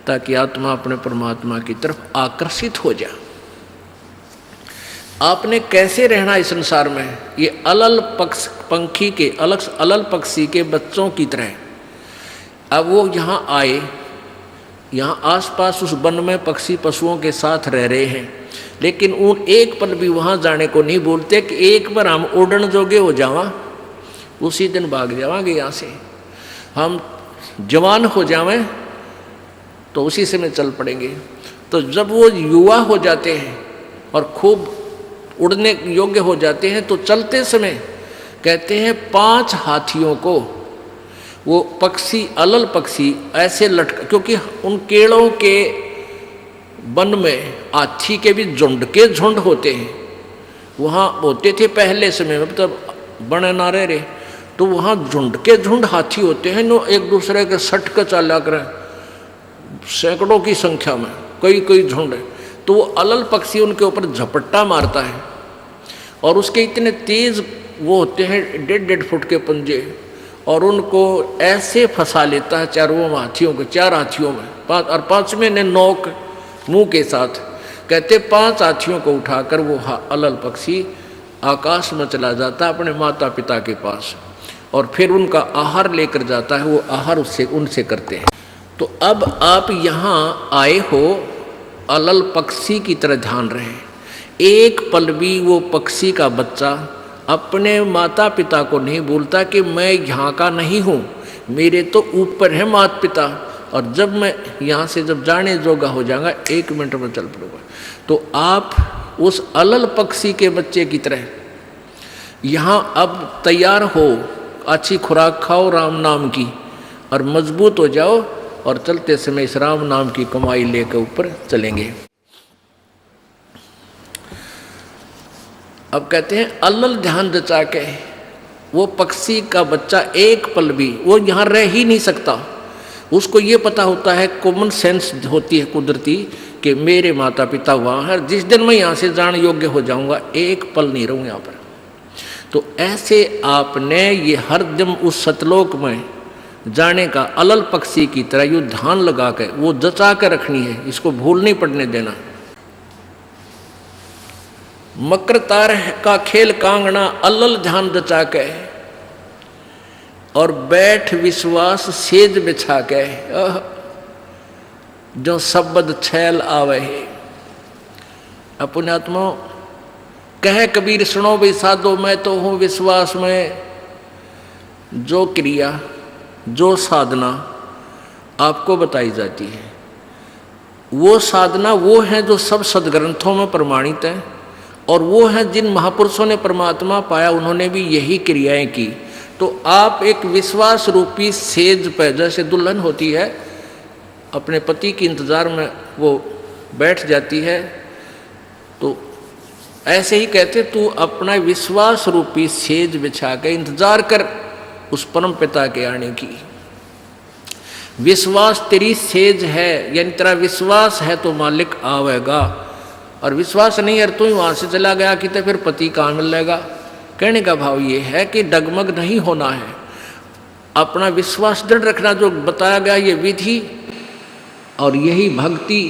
ताकि आत्मा अपने परमात्मा की तरफ आकर्षित हो जाए। आपने कैसे रहना इस संसार में, ये अलल पंखी के अलल पक्षी के बच्चों की तरह। अब वो यहाँ आए, यहाँ आसपास उस वन में पक्षी पशुओं के साथ रह रहे हैं, लेकिन उन एक पल भी वहाँ जाने को नहीं बोलते कि एक बार हम उड़न जोगे हो जावा, उसी दिन भाग जावांगे यहाँ से, हम जवान हो जावें तो उसी समय चल पड़ेंगे। तो जब वो युवा हो जाते हैं और खूब उड़ने योग्य हो जाते हैं, तो चलते समय कहते हैं 5 हाथियों को वो पक्षी, अलल पक्षी ऐसे लटका, क्योंकि उन केलों के वन में हाथी के भी झुंड के झुंड होते हैं, वहाँ होते थे पहले समय में, तब बने ना रहे, तो वहाँ झुंड के झुंड हाथी होते हैं, नो एक दूसरे के सट कर चला करें, सैकड़ों की संख्या में, कई झुंड है। तो वो अलल पक्षी उनके ऊपर झपट्टा मारता है, और उसके इतने तेज वो होते हैं 1.5 फुट के पंजे, और उनको ऐसे फंसा लेता है चारों हाथियों के, 4 हाथियों में, 5 और 5वें ने नोक मुंह के साथ। कहते 5 हाथियों को उठाकर वो अलल पक्षी आकाश में चला जाता है अपने माता पिता के पास, और फिर उनका आहार लेकर जाता है, वो आहार उससे उनसे करते हैं। तो अब आप यहाँ आए हो, अलल पक्षी की तरह ध्यान रहे, एक पल भी वो पक्षी का बच्चा अपने माता पिता को नहीं बोलता कि मैं यहाँ का नहीं हूँ, मेरे तो ऊपर है माता पिता, और जब मैं यहाँ से जब जाने जोगा हो जाऊंगा 1 मिनट में चल पड़ूंगा। तो आप उस अलल पक्षी के बच्चे की तरह यहाँ अब तैयार हो, अच्छी खुराक खाओ राम नाम की और मजबूत हो जाओ, और चलते समय इस राम नाम की कमाई लेकर ऊपर चलेंगे। अब कहते हैं अलल ध्यान जचा के, वो पक्षी का बच्चा एक पल भी वो यहाँ रह ही नहीं सकता। उसको ये पता होता है, कॉमन सेंस होती है कुदरती, कि मेरे माता पिता वहाँ है, जिस दिन मैं यहाँ से जाने योग्य हो जाऊँगा 1 पल नहीं रहूँ यहाँ पर। तो ऐसे आपने ये हर दिन उस सतलोक में जाने का अलल पक्षी की तरह यो ध्यान लगा कर वो जचा कर रखनी है, इसको भूल नहीं पड़ने देना। मकर तार का खेल कांगना अलल ध्यान जचा के, और बैठ विश्वास सेज बिछा के, जो शब्द छैल आवे है। अपने आत्मा कह कबीर सुनो भी साधो, मैं तो हूँ विश्वास में। जो क्रिया जो साधना आपको बताई जाती है, वो साधना वो है जो सब सदग्रंथों में प्रमाणित है, और वो है जिन महापुरुषों ने परमात्मा पाया, उन्होंने भी यही क्रियाएं की। तो आप एक विश्वास रूपी सेज पे, जैसे दुल्हन होती है अपने पति के इंतज़ार में वो बैठ जाती है, तो ऐसे ही कहते तू अपना विश्वास रूपी सेज बिछा के इंतजार कर उस परम पिता के आने की। विश्वास तेरी सेज है, यानी तेरा विश्वास है तो मालिक आवेगा, और विश्वास नहीं है तू ही वहाँ से चला गया कि तो फिर पति कहाँ मिलेगा। कहने का भाव ये है कि डगमग नहीं होना है, अपना विश्वास दृढ़ रखना, जो बताया गया ये विधि, और यही भक्ति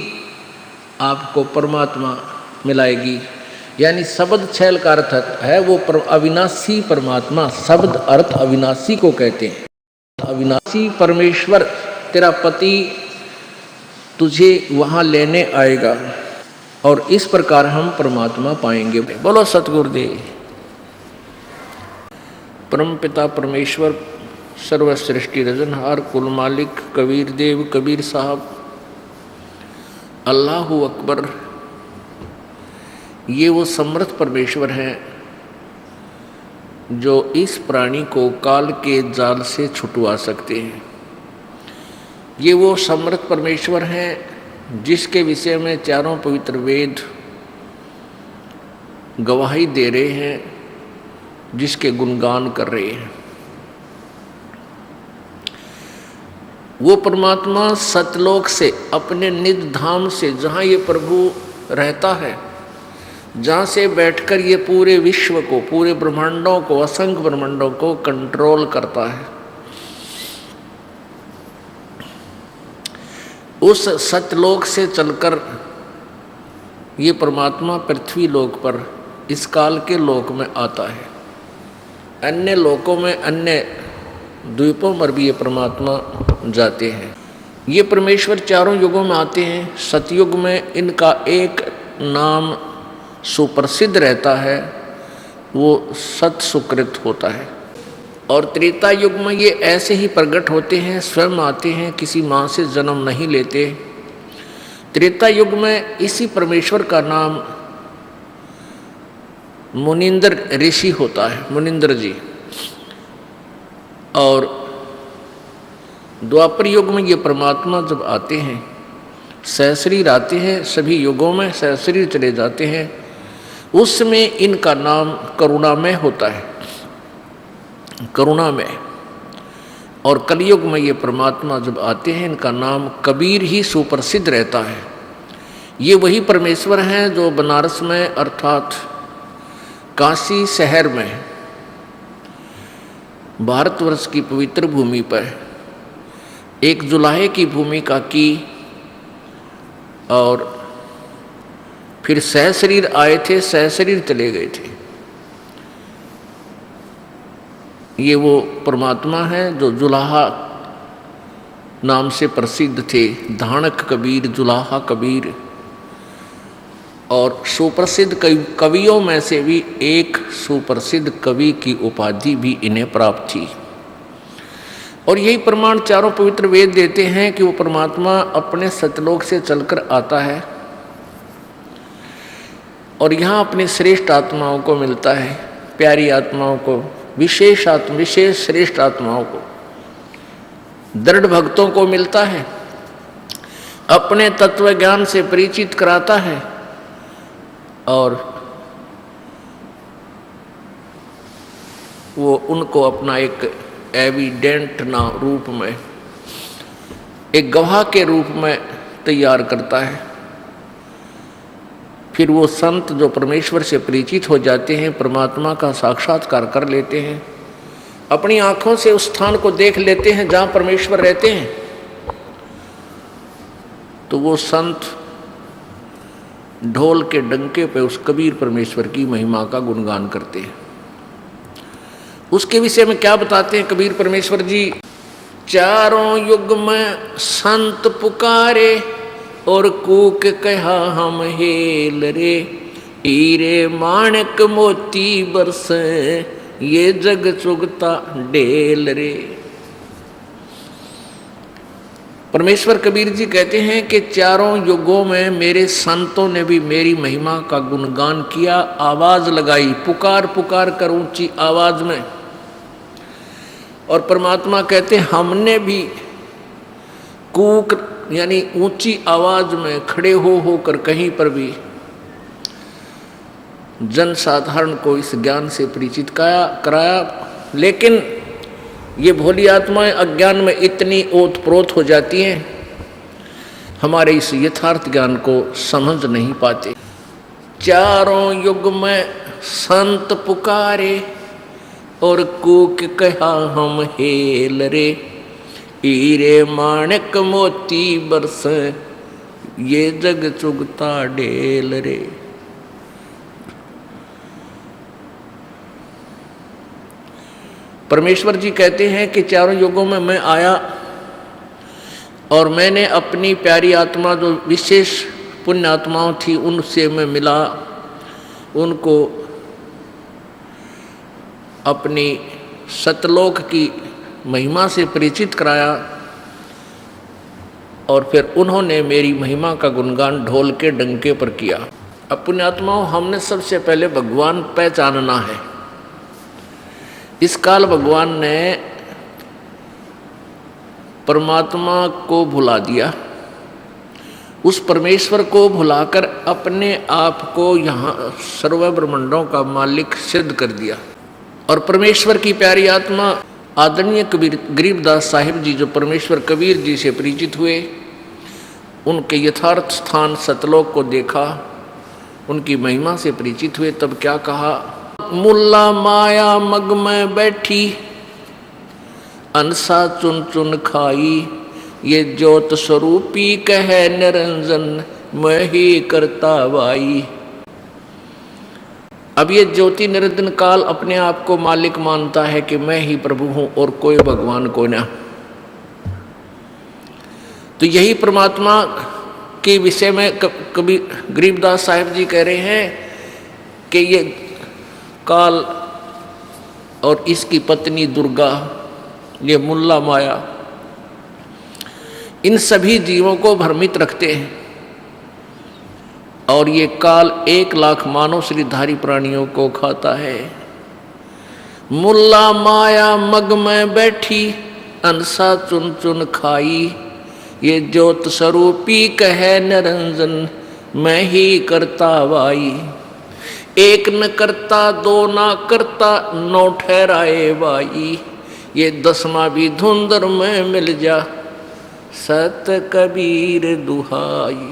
आपको परमात्मा मिलाएगी। यानी शब्द छैल का अर्थ है वो अविनाशी परमात्मा, शब्द अर्थ अविनाशी को कहते हैं। अविनाशी परमेश्वर तेरा पति तुझे वहाँ लेने आएगा, और इस प्रकार हम परमात्मा पाएंगे। बोलो सतगुरुदेव। परम पिता परमेश्वर सर्वसृष्टि रजनहार कुल मालिक कबीर देव कबीर साहब अल्लाहु अकबर, ये वो समर्थ परमेश्वर हैं जो इस प्राणी को काल के जाल से छुटवा सकते हैं। ये वो समर्थ परमेश्वर हैं जिसके विषय में चारों पवित्र वेद गवाही दे रहे हैं, जिसके गुणगान कर रहे हैं। वो परमात्मा सतलोक से, अपने निज धाम से, जहाँ ये प्रभु रहता है, जहाँ से बैठकर ये पूरे विश्व को, पूरे ब्रह्मांडों को, असंख्य ब्रह्मांडों को कंट्रोल करता है, उस सतलोक से चलकर ये परमात्मा पृथ्वी लोक पर, इस काल के लोक में आता है। अन्य लोकों में, अन्य द्वीपों पर भी ये परमात्मा जाते हैं। ये परमेश्वर चारों युगों में आते हैं। सतयुग में इनका एक नाम सुप्रसिद्ध रहता है, वो सत सुकृत होता है। और त्रेता युग में ये ऐसे ही प्रकट होते हैं, स्वयं आते हैं, किसी माँ से जन्म नहीं लेते। त्रेता युग में इसी परमेश्वर का नाम मुनिंदर ऋषि होता है, मुनिंदर जी। और द्वापर युग में ये परमात्मा जब आते हैं, सहस्रीर आते हैं, सभी युगों में सहस्रीर चले जाते हैं, उस समय इनका नाम करुणामय होता है, करुणामय। और कलयुग में ये परमात्मा जब आते हैं, इनका नाम कबीर ही सुप्रसिद्ध रहता है। ये वही परमेश्वर हैं जो बनारस में, अर्थात काशी शहर में, भारतवर्ष की पवित्र भूमि पर एक जुलाहे की भूमिका की, और फिर सहशरीर आए थे, सहशरीर चले गए थे। ये वो परमात्मा हैं जो जुलाहा नाम से प्रसिद्ध थे, धानक कबीर, जुलाहा कबीर। और सुप्रसिद्ध कवियों में से भी एक सुप्रसिद्ध कवि की उपाधि भी इन्हें प्राप्त थी। और यही प्रमाण चारों पवित्र वेद देते हैं कि वो परमात्मा अपने सतलोक से चलकर आता है और यहाँ अपनी श्रेष्ठ आत्माओं को मिलता है, प्यारी आत्माओं को, विशेष श्रेष्ठ आत्माओं को, दृढ़ भक्तों को मिलता है, अपने तत्व ज्ञान से परिचित कराता है और वो उनको अपना एक एविडेंट ना रूप में, एक गवाह के रूप में तैयार करता है। फिर वो संत जो परमेश्वर से परिचित हो जाते हैं, परमात्मा का साक्षात्कार कर लेते हैं, अपनी आंखों से उस स्थान को देख लेते हैं जहाँ परमेश्वर रहते हैं, तो वो संत ढोल के डंके पे उस कबीर परमेश्वर की महिमा का गुणगान करते हैं। उसके विषय में क्या बताते हैं कबीर परमेश्वर जी? चारों युग में संत पुकारे और कूक कहा हम हेल रे, हीरे माणक मोती बरसे ये जग चुगता डेल रे। परमेश्वर कबीर जी कहते हैं कि चारों युगों में मेरे संतों ने भी मेरी महिमा का गुणगान किया, आवाज लगाई, पुकार पुकार कर ऊंची आवाज में। और परमात्मा कहते हैं हमने भी कूक यानी ऊंची आवाज में खड़े होकर कहीं पर भी जन साधारण को इस ज्ञान से परिचित कराया। लेकिन ये भोली आत्माएं अज्ञान में इतनी ओतप्रोत हो जाती हैं, हमारे इस यथार्थ ज्ञान को समझ नहीं पाते। चारों युग में संत पुकारे और कूक कहा हम हेल रे, हीरे माणक मोती बरसे ये जग चुगता डेल रे। परमेश्वर जी कहते हैं कि चारों युगों में मैं आया और मैंने अपनी प्यारी आत्मा जो विशेष पुण्य आत्माओं थी उनसे मैं मिला, उनको अपनी सतलोक की महिमा से परिचित कराया और फिर उन्होंने मेरी महिमा का गुणगान ढोल के डंके पर किया। अब पुण्यात्माओं, हमने सबसे पहले भगवान पहचानना है। इस काल भगवान ने परमात्मा को भुला दिया, उस परमेश्वर को भुलाकर अपने आप को यहाँ सर्व ब्रह्मांडों का मालिक सिद्ध कर दिया। और परमेश्वर की प्यारी आत्मा आदरणीय गरीबदास साहिब जी जो परमेश्वर कबीर जी से परिचित हुए, उनके यथार्थ स्थान सतलोक को देखा, उनकी महिमा से परिचित हुए, तब क्या कहा? मुल्ला माया मग में बैठी अनसा चुन चुन खाई, ये ज्योत स्वरूपी कहे निरंजन मैं ही करता वाई। अब ये ज्योति निरंजन काल अपने आप को मालिक मानता है कि मैं ही प्रभु हूं और कोई भगवान को ना। तो यही परमात्मा के विषय में कभी गरीबदास साहिब जी कह रहे हैं कि ये काल और इसकी पत्नी दुर्गा, ये मुल्ला माया, इन सभी जीवों को भ्रमित रखते हैं और ये काल 1 लाख मानव शरीरधारी प्राणियों को खाता है। मुल्ला माया मग में बैठी अनसा चुन चुन खाई, ये ज्योत स्वरूपी कहे निरंजन मैं ही करता वाई। एक न करता दो ना करता नौ ठहराए वाई, ये 10वां भी धुंधर में मिल जा सत कबीर दुहाई।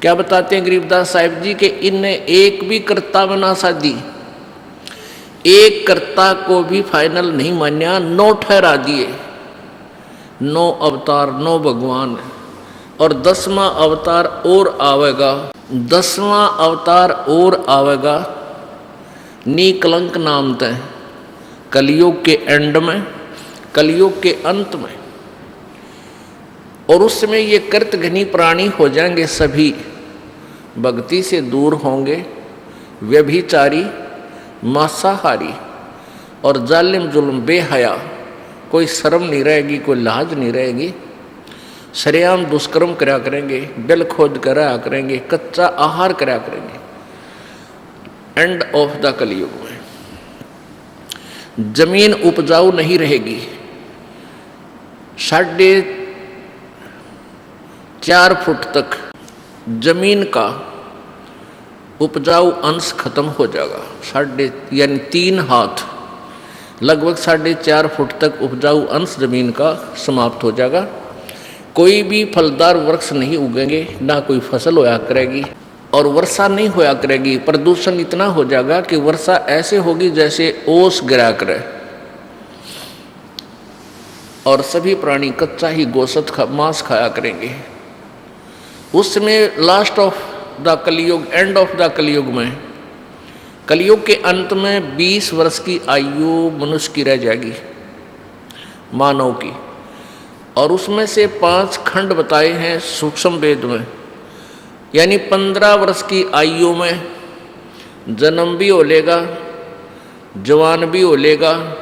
क्या बताते हैं गरीबदास साहिब जी के इनने एक भी कर्ता बना साधी, एक कर्ता को भी फाइनल नहीं मान्या, 9 ठहरा दिए, 9 अवतार 9 भगवान, और 10वां अवतार और आवेगा, 10वां अवतार और आवेगा निकलंक नाम तय, कलयुग के एंड में, कलयुग के अंत में। और उस समय ये कृतघ्नी प्राणी हो जाएंगे, सभी भक्ति से दूर होंगे, व्यभिचारी, मांसाहारी, और जालिम जुल्म बेहया, कोई शर्म नहीं रहेगी, कोई लाज नहीं रहेगी। सरेआम दुष्कर्म करा करेंगे, बिल खोद करा करेंगे, कच्चा आहार करा करेंगे। एंड ऑफ द कलयुग में जमीन उपजाऊ नहीं रहेगी। 4.5 फुट तक जमीन का उपजाऊ अंश खत्म हो जाएगा। यानी 3 हाथ, लगभग 4.5 फुट तक उपजाऊ अंश जमीन का समाप्त हो जाएगा। कोई भी फलदार वृक्ष नहीं उगेंगे, ना कोई फसल होया करेगी, और वर्षा नहीं होया करेगी। प्रदूषण इतना हो जाएगा कि वर्षा ऐसे होगी जैसे ओस गिरा करे, और सभी प्राणी कच्चा ही गोश्त मांस खाया करेंगे। उस समय लास्ट ऑफ द कलयुग, एंड ऑफ द कलयुग में, कलयुग के अंत में 20 वर्ष की आयु मनुष्य की रह जाएगी, मानव की। और उसमें से 5 खंड बताए हैं सूक्ष्म वेद में। यानी 15 वर्ष की आयु में जन्म भी हो लेगा, जवान भी हो लेगा,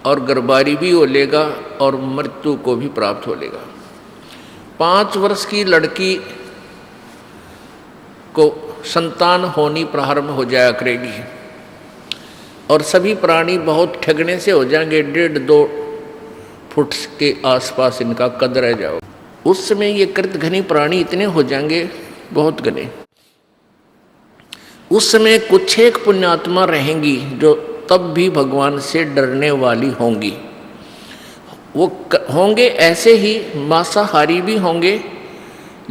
और गर्भारी भी हो लेगा, और मृत्यु को भी प्राप्त हो लेगा। 5 वर्ष की लड़की को संतान होनी प्रारंभ हो जाया करेगी, और सभी प्राणी बहुत ठगने से हो जाएंगे। 1.5-2 फुट के आसपास इनका कद रह जाओ। उस समय ये कृत घनी प्राणी इतने हो जाएंगे, बहुत घने। उस समय कुछ एक पुण्यात्मा रहेंगी जो तब भी भगवान से डरने वाली होंगी। वो होंगे ऐसे ही, मांसाहारी भी होंगे,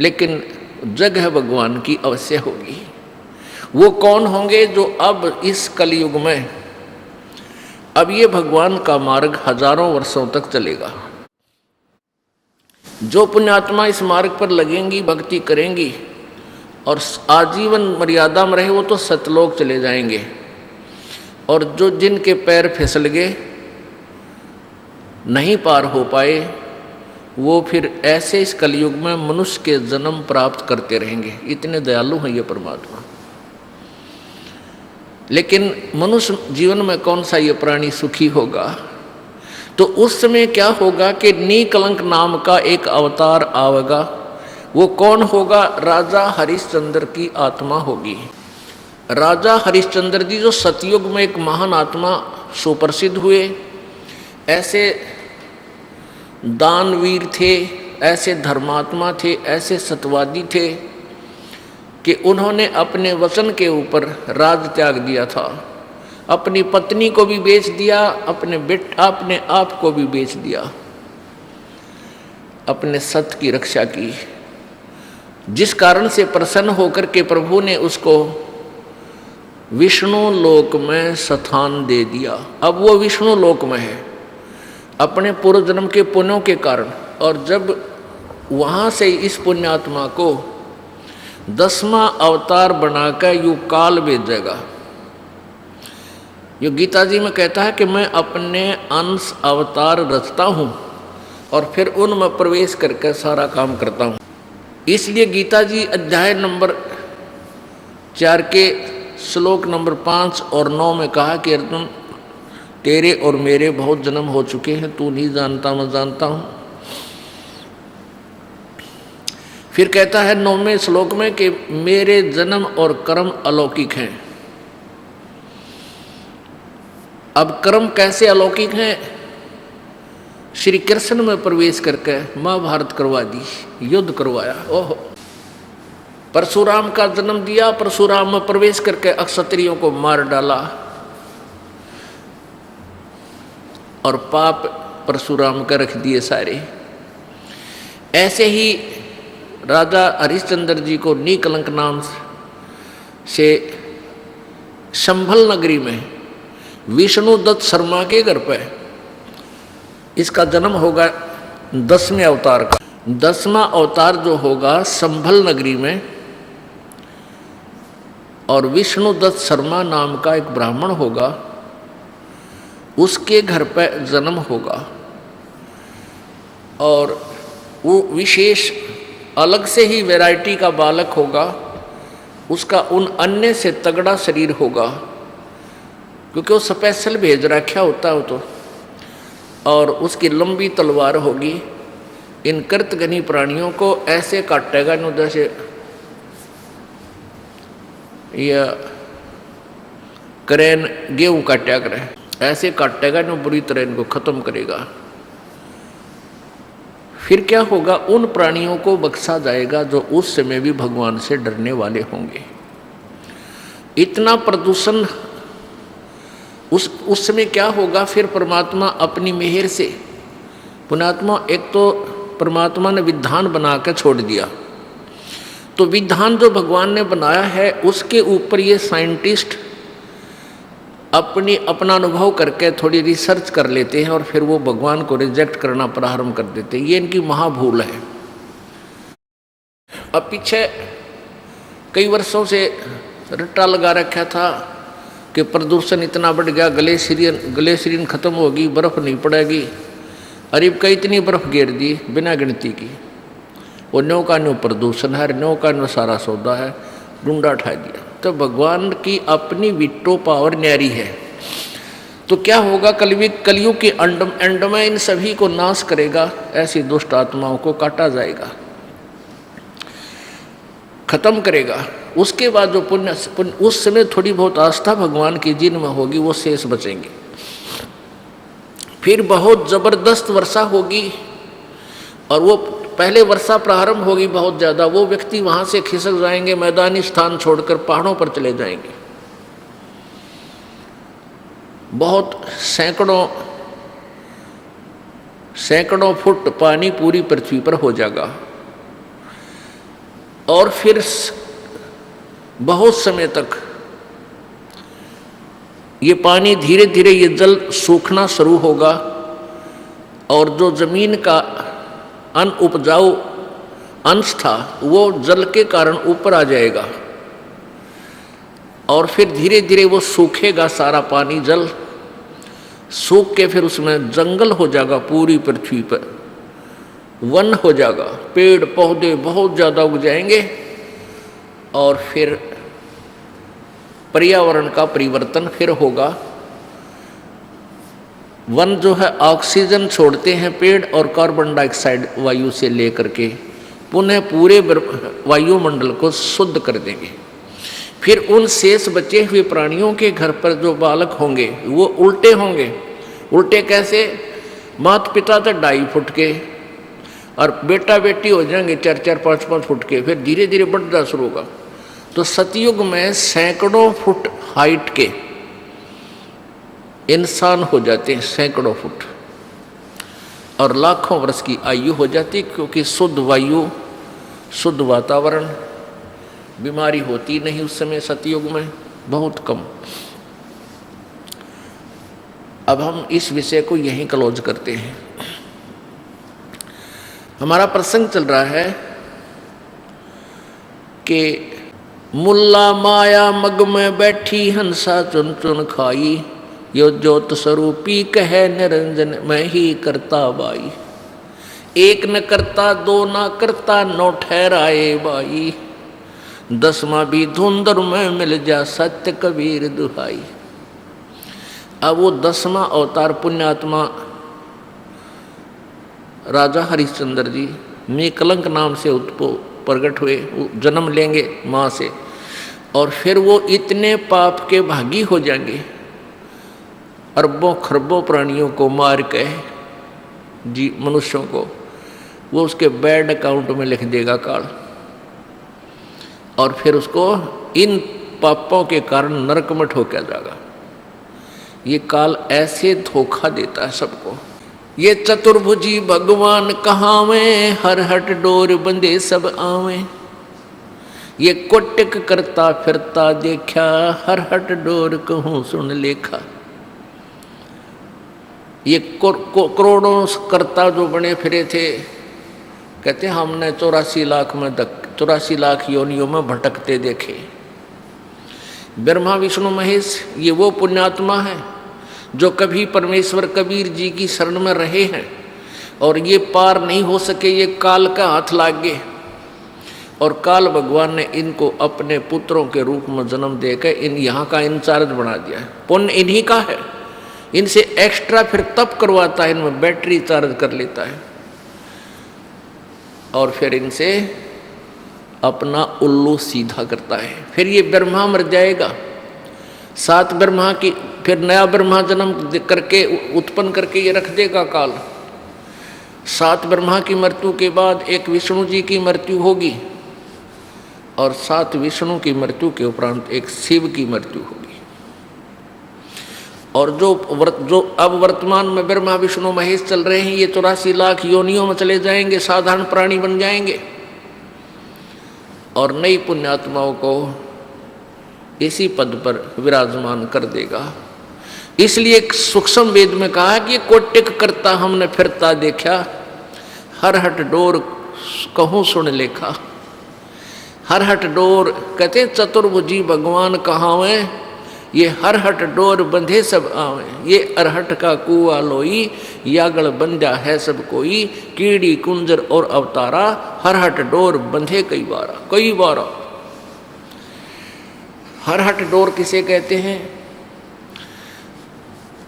लेकिन जगह भगवान की अवश्य होगी। वो कौन होंगे? जो अब इस कलयुग में, अब ये भगवान का मार्ग हजारों वर्षों तक चलेगा। जो पुण्यात्मा इस मार्ग पर लगेंगी, भक्ति करेंगी और आजीवन मर्यादा में रहे, वो तो सतलोक चले जाएंगे। और जो जिनके पैर फिसल गए, नहीं पार हो पाए, वो फिर ऐसे इस कलयुग में मनुष्य के जन्म प्राप्त करते रहेंगे। इतने दयालु हैं ये परमात्मा। लेकिन मनुष्य जीवन में कौन सा ये प्राणी सुखी होगा? तो उस समय क्या होगा कि नीकलंक नाम का एक अवतार आवेगा। वो कौन होगा? राजा हरिश्चंद्र की आत्मा होगी। राजा हरिश्चंद्र जी जो सतयुग में एक महान आत्मा सुप्रसिद्ध हुए, ऐसे दानवीर थे, ऐसे धर्मात्मा थे, ऐसे सत्यवादी थे कि उन्होंने अपने वचन के ऊपर राज त्याग दिया था। अपनी पत्नी को भी बेच दिया, अपने आप को भी बेच दिया, अपने सत्य की रक्षा की। जिस कारण से प्रसन्न होकर के प्रभु ने उसको विष्णु लोक में स्थान दे दिया। अब वो विष्णु लोक में है अपने पूर्व जन्म के पुण्यों के कारण। और जब वहाँ से इस पुण्यात्मा को 10वां अवतार बनाकर यू काल भेजेगा। यो गीता जी में कहता है कि मैं अपने अंश अवतार रचता हूँ और फिर उनमें प्रवेश करके सारा काम करता हूँ। इसलिए गीता जी अध्याय नंबर 4 के श्लोक नंबर 5 और 9 में कहा कि अर्जुन, तेरे और मेरे बहुत जन्म हो चुके हैं, तू नहीं जानता, मैं जानता हूँ। फिर कहता है 9वें श्लोक में कि मेरे जन्म और कर्म अलौकिक हैं। अब कर्म कैसे अलौकिक हैं? श्री कृष्ण में प्रवेश करके महाभारत करवा दी, युद्ध करवाया। ओहो, परशुराम का जन्म दिया, परशुराम में प्रवेश करके अक्षत्रियों को मार डाला और पाप परशुराम का रख दिए सारे। ऐसे ही राजा हरिश्चंद्र जी को नीकलंक नाम से संभल नगरी में विष्णुदत्त शर्मा के घर पर इसका जन्म होगा 10वें अवतार का। 10वां अवतार जो होगा संभल नगरी में, और विष्णुदत्त शर्मा नाम का एक ब्राह्मण होगा, उसके घर पर जन्म होगा। और वो विशेष अलग से ही वैरायटी का बालक होगा। उसका उन अन्य से तगड़ा शरीर होगा क्योंकि वो स्पेशल भेज रखा होता हो तो, और उसकी लंबी तलवार होगी। इन कृतघ्नी प्राणियों को ऐसे काटेगा न, जैसे यह करेन गेहूं काटा करे, ऐसे काटेगा न, बुरी तरह इनको खत्म करेगा। फिर क्या होगा, उन प्राणियों को बख्शा जाएगा जो उस समय भी भगवान से डरने वाले होंगे। इतना प्रदूषण उस समय क्या होगा, फिर परमात्मा अपनी मेहर से, पुण्यात्मा, एक तो परमात्मा ने विधान बना के छोड़ दिया, तो विधान जो भगवान ने बनाया है उसके ऊपर ये साइंटिस्ट अपना अनुभव करके थोड़ी रिसर्च कर लेते हैं और फिर वो भगवान को रिजेक्ट करना प्रारंभ कर देते हैं। ये इनकी महाभूल है। अब पीछे कई वर्षों से रट्टा लगा रखा था कि प्रदूषण इतना बढ़ गया, ग्लेशियरिन खत्म होगी, बर्फ नहीं पड़ेगी। अरे कई इतनी बर्फ गिर दी बिना गिनती की, वो न्यो का न्यो प्रदूषण है, न्यो का न्यो सारा सौदा है, डूंडा उठा दिया। तो भगवान की अपनी विटो पावर न्यारी है। तो क्या होगा, कलयुग के एंड में इन सभी को नाश करेगा, ऐसी दुष्ट आत्माओं को काटा जाएगा, खत्म करेगा। उसके बाद जो पुण्य उस समय थोड़ी बहुत आस्था भगवान की जिनमें होगी वो शेष बचेंगे। फिर बहुत जबरदस्त वर्षा होगी, और वो पहले वर्षा प्रारंभ होगी बहुत ज़्यादा, वो व्यक्ति वहाँ से खिसक जाएंगे, मैदानी स्थान छोड़कर पहाड़ों पर चले जाएंगे। बहुत सैकड़ों फुट पानी पूरी पृथ्वी पर हो जाएगा, और फिर बहुत समय तक ये पानी धीरे धीरे ये जल सूखना शुरू होगा, और जो जमीन का अनउपजाऊ अंश था वो जल के कारण ऊपर आ जाएगा, और फिर धीरे धीरे वो सूखेगा, सारा पानी जल सूख के फिर उसमें जंगल हो जाएगा, पूरी पृथ्वी पर वन हो जाएगा, पेड़ पौधे बहुत ज़्यादा उग जाएंगे, और फिर पर्यावरण का परिवर्तन फिर होगा। वन जो है ऑक्सीजन छोड़ते हैं पेड़, और कार्बन डाइऑक्साइड वायु से लेकर के पुनः पूरे वायुमंडल को शुद्ध कर देंगे। फिर उन शेष बचे हुए प्राणियों के घर पर जो बालक होंगे वो उल्टे होंगे। उल्टे कैसे? माता पिता तो 2.5 फुट के, और बेटा बेटी हो जाएंगे 4-4, 5-5 फुट के, फिर धीरे धीरे बढ़ना शुरू होगा। तो सतयुग में सैकड़ों फुट हाइट के इंसान हो जाते हैं, सैकड़ों फुट, और लाखों वर्ष की आयु हो जाती, क्योंकि शुद्ध वायु, शुद्ध वातावरण, बीमारी होती नहीं उस समय सतयुग में, बहुत कम। अब हम इस विषय को यहीं क्लोज करते हैं। हमारा प्रसंग चल रहा है कि मुल्ला माया मग में बैठी हंसा चुन चुन खाई, यो ज्योत स्वरूपी कहे निरंजन मैं ही करता बाई। एक न करता दो न करता नौ ठहराए बाई, 10वां भी धुंधर में मिल जा सत्य कबीर दुहाई। अब वो 10वां अवतार पुण्यात्मा राजा हरिश्चंद्र जी निकलंक नाम से प्रकट हुए, जन्म लेंगे माँ से, और फिर वो इतने पाप के भागी हो जाएंगे, अरबों खरबों प्राणियों को मार के जी मनुष्यों को वो उसके बैड अकाउंट में लिख देगा काल, और फिर उसको इन पापों के कारण नरक में ठोका जाएगा। ये काल ऐसे धोखा देता है सबको। ये चतुर्भुजी भगवान कहावें, हर हट डोर बंदे सब आवें। ये कोटिक करता फिरता देखा, हर हट डोर कहूँ सुन लेखा। ये करोड़ों करता जो बने फिरे थे, कहते हमने 84 लाख योनियों में भटकते देखे। ब्रह्मा विष्णु महेश ये वो पुण्यात्मा है जो कभी परमेश्वर कबीर जी की शरण में रहे हैं, और ये पार नहीं हो सके, ये काल का हाथ लाग गए। और काल भगवान ने इनको अपने पुत्रों के रूप में जन्म देकर इन यहाँ का इंचार्ज बना दिया है। पुण्य इन्हीं का है। इनसे एक्स्ट्रा फिर तप करवाता है, इनमें बैटरी चार्ज कर लेता है और फिर इनसे अपना उल्लू सीधा करता है। फिर ये ब्रह्मा मर जाएगा, 7 ब्रह्मा की फिर नया ब्रह्मा जन्म करके उत्पन्न करके ये रख देगा काल। 7 ब्रह्मा की मृत्यु के बाद एक विष्णु जी की मृत्यु होगी और 7 विष्णु की मृत्यु के उपरांत एक शिव की मृत्यु होगी। और जो अब वर्तमान में ब्रह्मा विष्णु महेश चल रहे हैं, ये 84 लाख योनियों में चले जाएंगे, साधारण प्राणी बन जाएंगे और नई पुण्यात्माओं को इसी पद पर विराजमान कर देगा। इसलिए सूक्ष्म वेद में कहा कि कोटिक करता हमने फिरता देखा, हर हट डोर कहूँ सुन लेखा। हर हट डोर कहते चतुर्भुजी भगवान कहावे, ये हर हट डोर बंधे सब आवे। ये अरहट का कुआ लोई, यागल बंधा है सब कोई। कीड़ी कुंजर और अवतारा, हर हट डोर बंधे कई बारा। हर हट डोर किसे कहते हैं?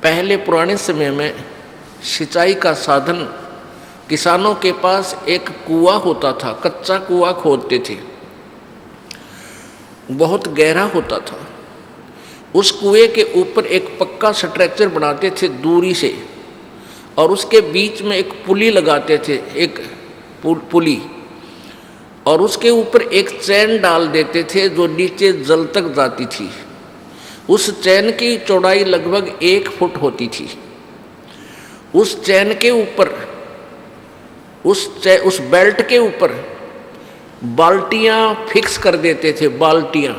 पहले पुराने समय में सिंचाई का साधन, किसानों के पास एक कुआं होता था, कच्चा कुआं खोदते थे, बहुत गहरा होता था। उस कुएं के ऊपर एक पक्का स्ट्रक्चर बनाते थे दूरी से और उसके बीच में एक पुली लगाते थे, एक पुली, और उसके ऊपर एक चैन डाल देते थे जो नीचे जल तक जाती थी। उस चैन की चौड़ाई लगभग 1 फुट होती थी। उस चैन के ऊपर, उस बेल्ट के ऊपर बाल्टियां फिक्स कर देते थे, बाल्टियां,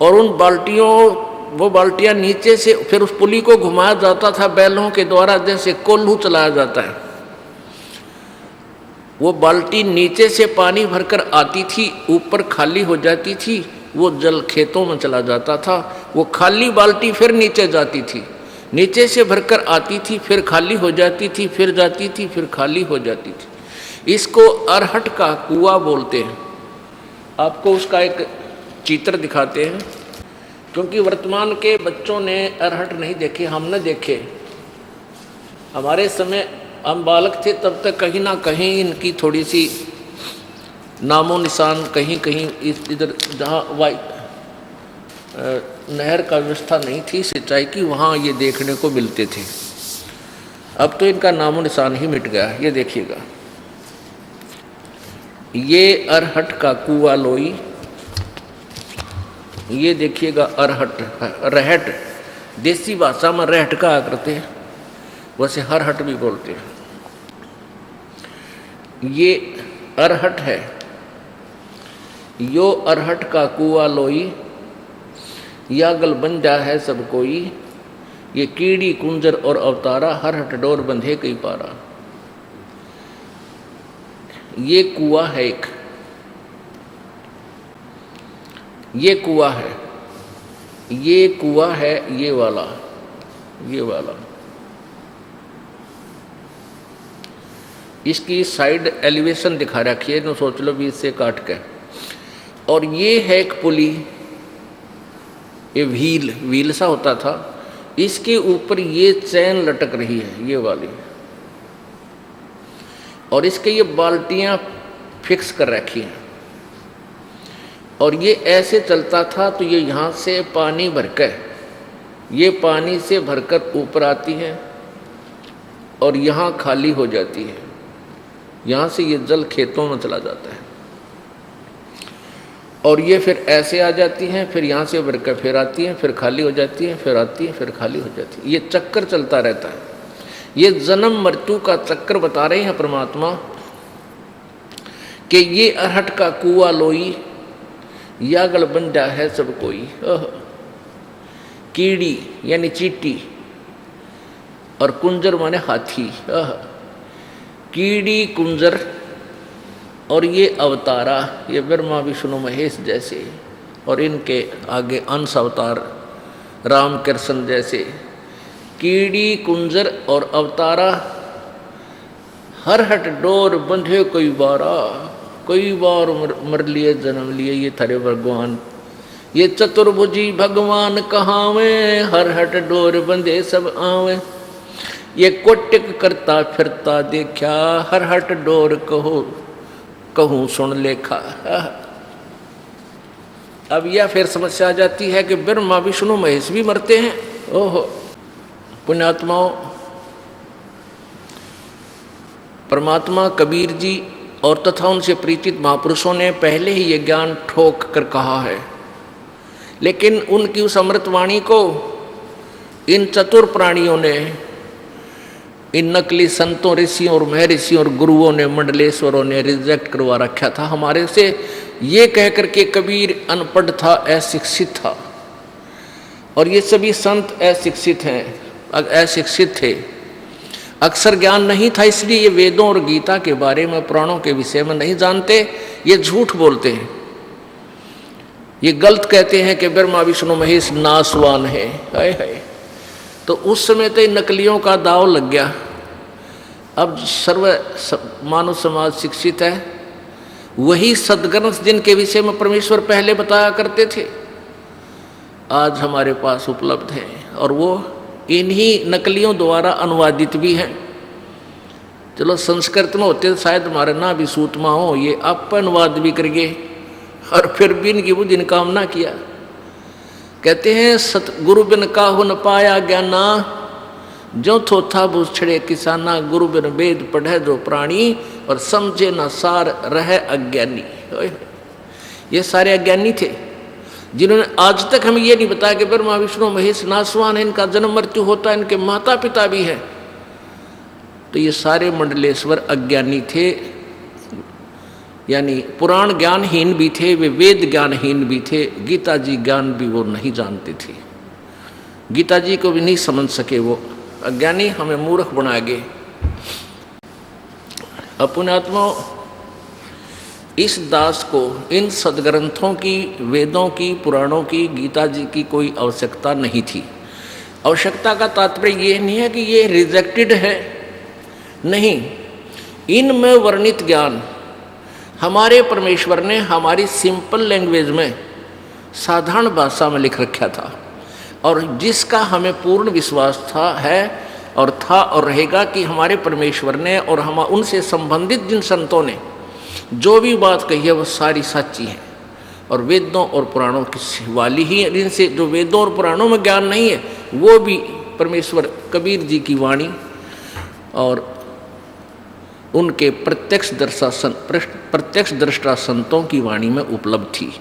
और उन वो बाल्टियां नीचे से फिर उस पुली को घुमाया जाता था बैलों के द्वारा, जैसे कोल्हू चलाया जाता है। वो बाल्टी नीचे से पानी भरकर आती थी, ऊपर खाली हो जाती थी, वो जल खेतों में चला जाता था। वो खाली बाल्टी फिर नीचे जाती थी, नीचे से भरकर आती थी, फिर खाली हो जाती थी, फिर जाती थी, फिर खाली हो जाती थी। इसको अरहट का कुआं बोलते हैं। आपको उसका एक चित्र दिखाते हैं, क्योंकि वर्तमान के बच्चों ने अरहट नहीं देखे, हमने देखे। हमारे समय हम बालक थे तब तक कहीं ना कहीं इनकी थोड़ी सी नामो निशान कहीं कहीं इधर जहाँ नहर का व्यवस्था नहीं थी सिंचाई की, वहाँ ये देखने को मिलते थे। अब तो इनका नामो निशान ही मिट गया। ये देखिएगा, ये अरहट का कुआं लोई, ये देखिएगा अरहट, रहट, देसी भाषा में रहट कहा करते हैं, वैसे हरहट भी बोलते हैं। ये अरहट है, यो अरहट का कुआं लोई, यागल बंधा है सब कोई। ये कीड़ी कुंजर और अवतारा, हरहट डोर बंधे कई पारा। ये कुआं है एक, ये कुआं है, ये कुआं है, ये वाला। इसकी साइड एलिवेशन दिखा रखी है, तो सोच लो 20 से काट के। और ये है एक पुली, ये व्हील सा होता था, इसके ऊपर ये चैन लटक रही है, ये वाली, और इसके ये बाल्टियां फिक्स कर रखी हैं। और ये ऐसे चलता था, तो ये यहाँ से पानी भरकर, ये पानी से भरकर ऊपर आती है और यहाँ खाली हो जाती है। यहाँ से ये जल खेतों में चला जाता है और ये फिर ऐसे आ जाती हैं, फिर यहाँ से भरकर फिर आती हैं, फिर खाली हो जाती हैं, फिर आती हैं, फिर खाली हो जाती है। ये चक्कर चलता रहता है। ये जन्म मृत्यु का चक्कर बता रहे हैं परमात्मा कि ये अरहट का कुआं लोई, यागल बंधा है सब कोई। कीड़ी यानी चींटी और कुंजर माने हाथी। कीड़ी कुंजर और ये अवतारा, ये ब्रह्मा विष्णु महेश जैसे, और इनके आगे अंश अवतार राम कृष्ण जैसे। कीड़ी कुंजर और अवतारा, हर हट डोर बंधे कोई बारा। कई बार मर लिए जन्म लिए ये थारे भगवान, ये चतुर्भुजी भगवान कहावे, हर हट डोर बंधे सब आवे। ये कोटिक करता फिरता देखा, हर हट डोर कहो कहूँ सुन लेखा। अब यह फिर समस्या आ जाती है कि ब्रह्मा विष्णु महेश भी मरते हैं। ओहो, पुण्यात्माओं, परमात्मा कबीर जी और तथा उनसे परिचित महापुरुषों ने पहले ही ये ज्ञान ठोक कर कहा है, लेकिन उनकी उस अमृतवाणी को इन चतुर प्राणियों ने, इन नकली संतों, ऋषियों और महर्षियों और गुरुओं ने, मंडलेश्वरों ने रिजेक्ट करवा रखा था हमारे से, ये कह करके कबीर अनपढ़ था, अशिक्षित था, और ये सभी संत अशिक्षित हैं, अशिक्षित थे, अक्षर ज्ञान नहीं था, इसलिए ये वेदों और गीता के बारे में, पुराणों के विषय में नहीं जानते, ये झूठ बोलते हैं, ये गलत कहते हैं कि ब्रह्मा विष्णु महेश नासवान है। हाय हाय, तो उस समय तो नकलियों का दाव लग गया। अब मानव समाज शिक्षित है, वही सदग्रंथ जिनके विषय में परमेश्वर पहले बताया करते थे आज हमारे पास उपलब्ध हैं, और वो इन्हीं नकलियों द्वारा अनुवादित भी हैं। चलो संस्कृत में होते तो शायद हमारे ना भी सूतमा हो, ये आप अनुवाद भी करिए, और फिर भी इनकी बुद्धि ने काम ना किया। कहते हैं सतगुरु बिन काहु न पाया ज्ञाना, जो थोथा बुछड़े किसाना, गुरु बिन वेद पढ़े जो प्राणी, और समझे न सार रहे अज्ञानी। ये सारे अज्ञानी थे जिन्होंने आज तक हमें ये नहीं बताया कि ब्रह्मा विष्णु महेश नासवान है, इनका जन्म मृत्यु होता है, इनके माता पिता भी हैं। तो ये सारे मंडलेश्वर अज्ञानी थे, यानी पुराण ज्ञानहीन भी थे, वे वेद ज्ञानहीन भी थे, गीता जी ज्ञान भी वो नहीं जानते थे, गीता जी को भी नहीं समझ सके, वो अज्ञानी हमें मूर्ख बना गए। पुण्यात्मा, इस दास को इन सदग्रंथों की, वेदों की, पुराणों की, गीता जी की कोई आवश्यकता नहीं थी। आवश्यकता का तात्पर्य ये नहीं है कि ये रिजेक्टेड है, नहीं, इनमें वर्णित ज्ञान हमारे परमेश्वर ने हमारी सिंपल लैंग्वेज में, साधारण भाषा में लिख रखा था, और जिसका हमें पूर्ण विश्वास था और रहेगा कि हमारे परमेश्वर ने और हम उनसे संबंधित जिन संतों ने जो भी बात कही है वो सारी सच्ची है, और वेदों और पुराणों की वाली ही, जिनसे जो वेदों और पुराणों में ज्ञान नहीं है वो भी परमेश्वर कबीर जी की वाणी और उनके प्रत्यक्ष दृष्टा संतों की वाणी में उपलब्ध थी।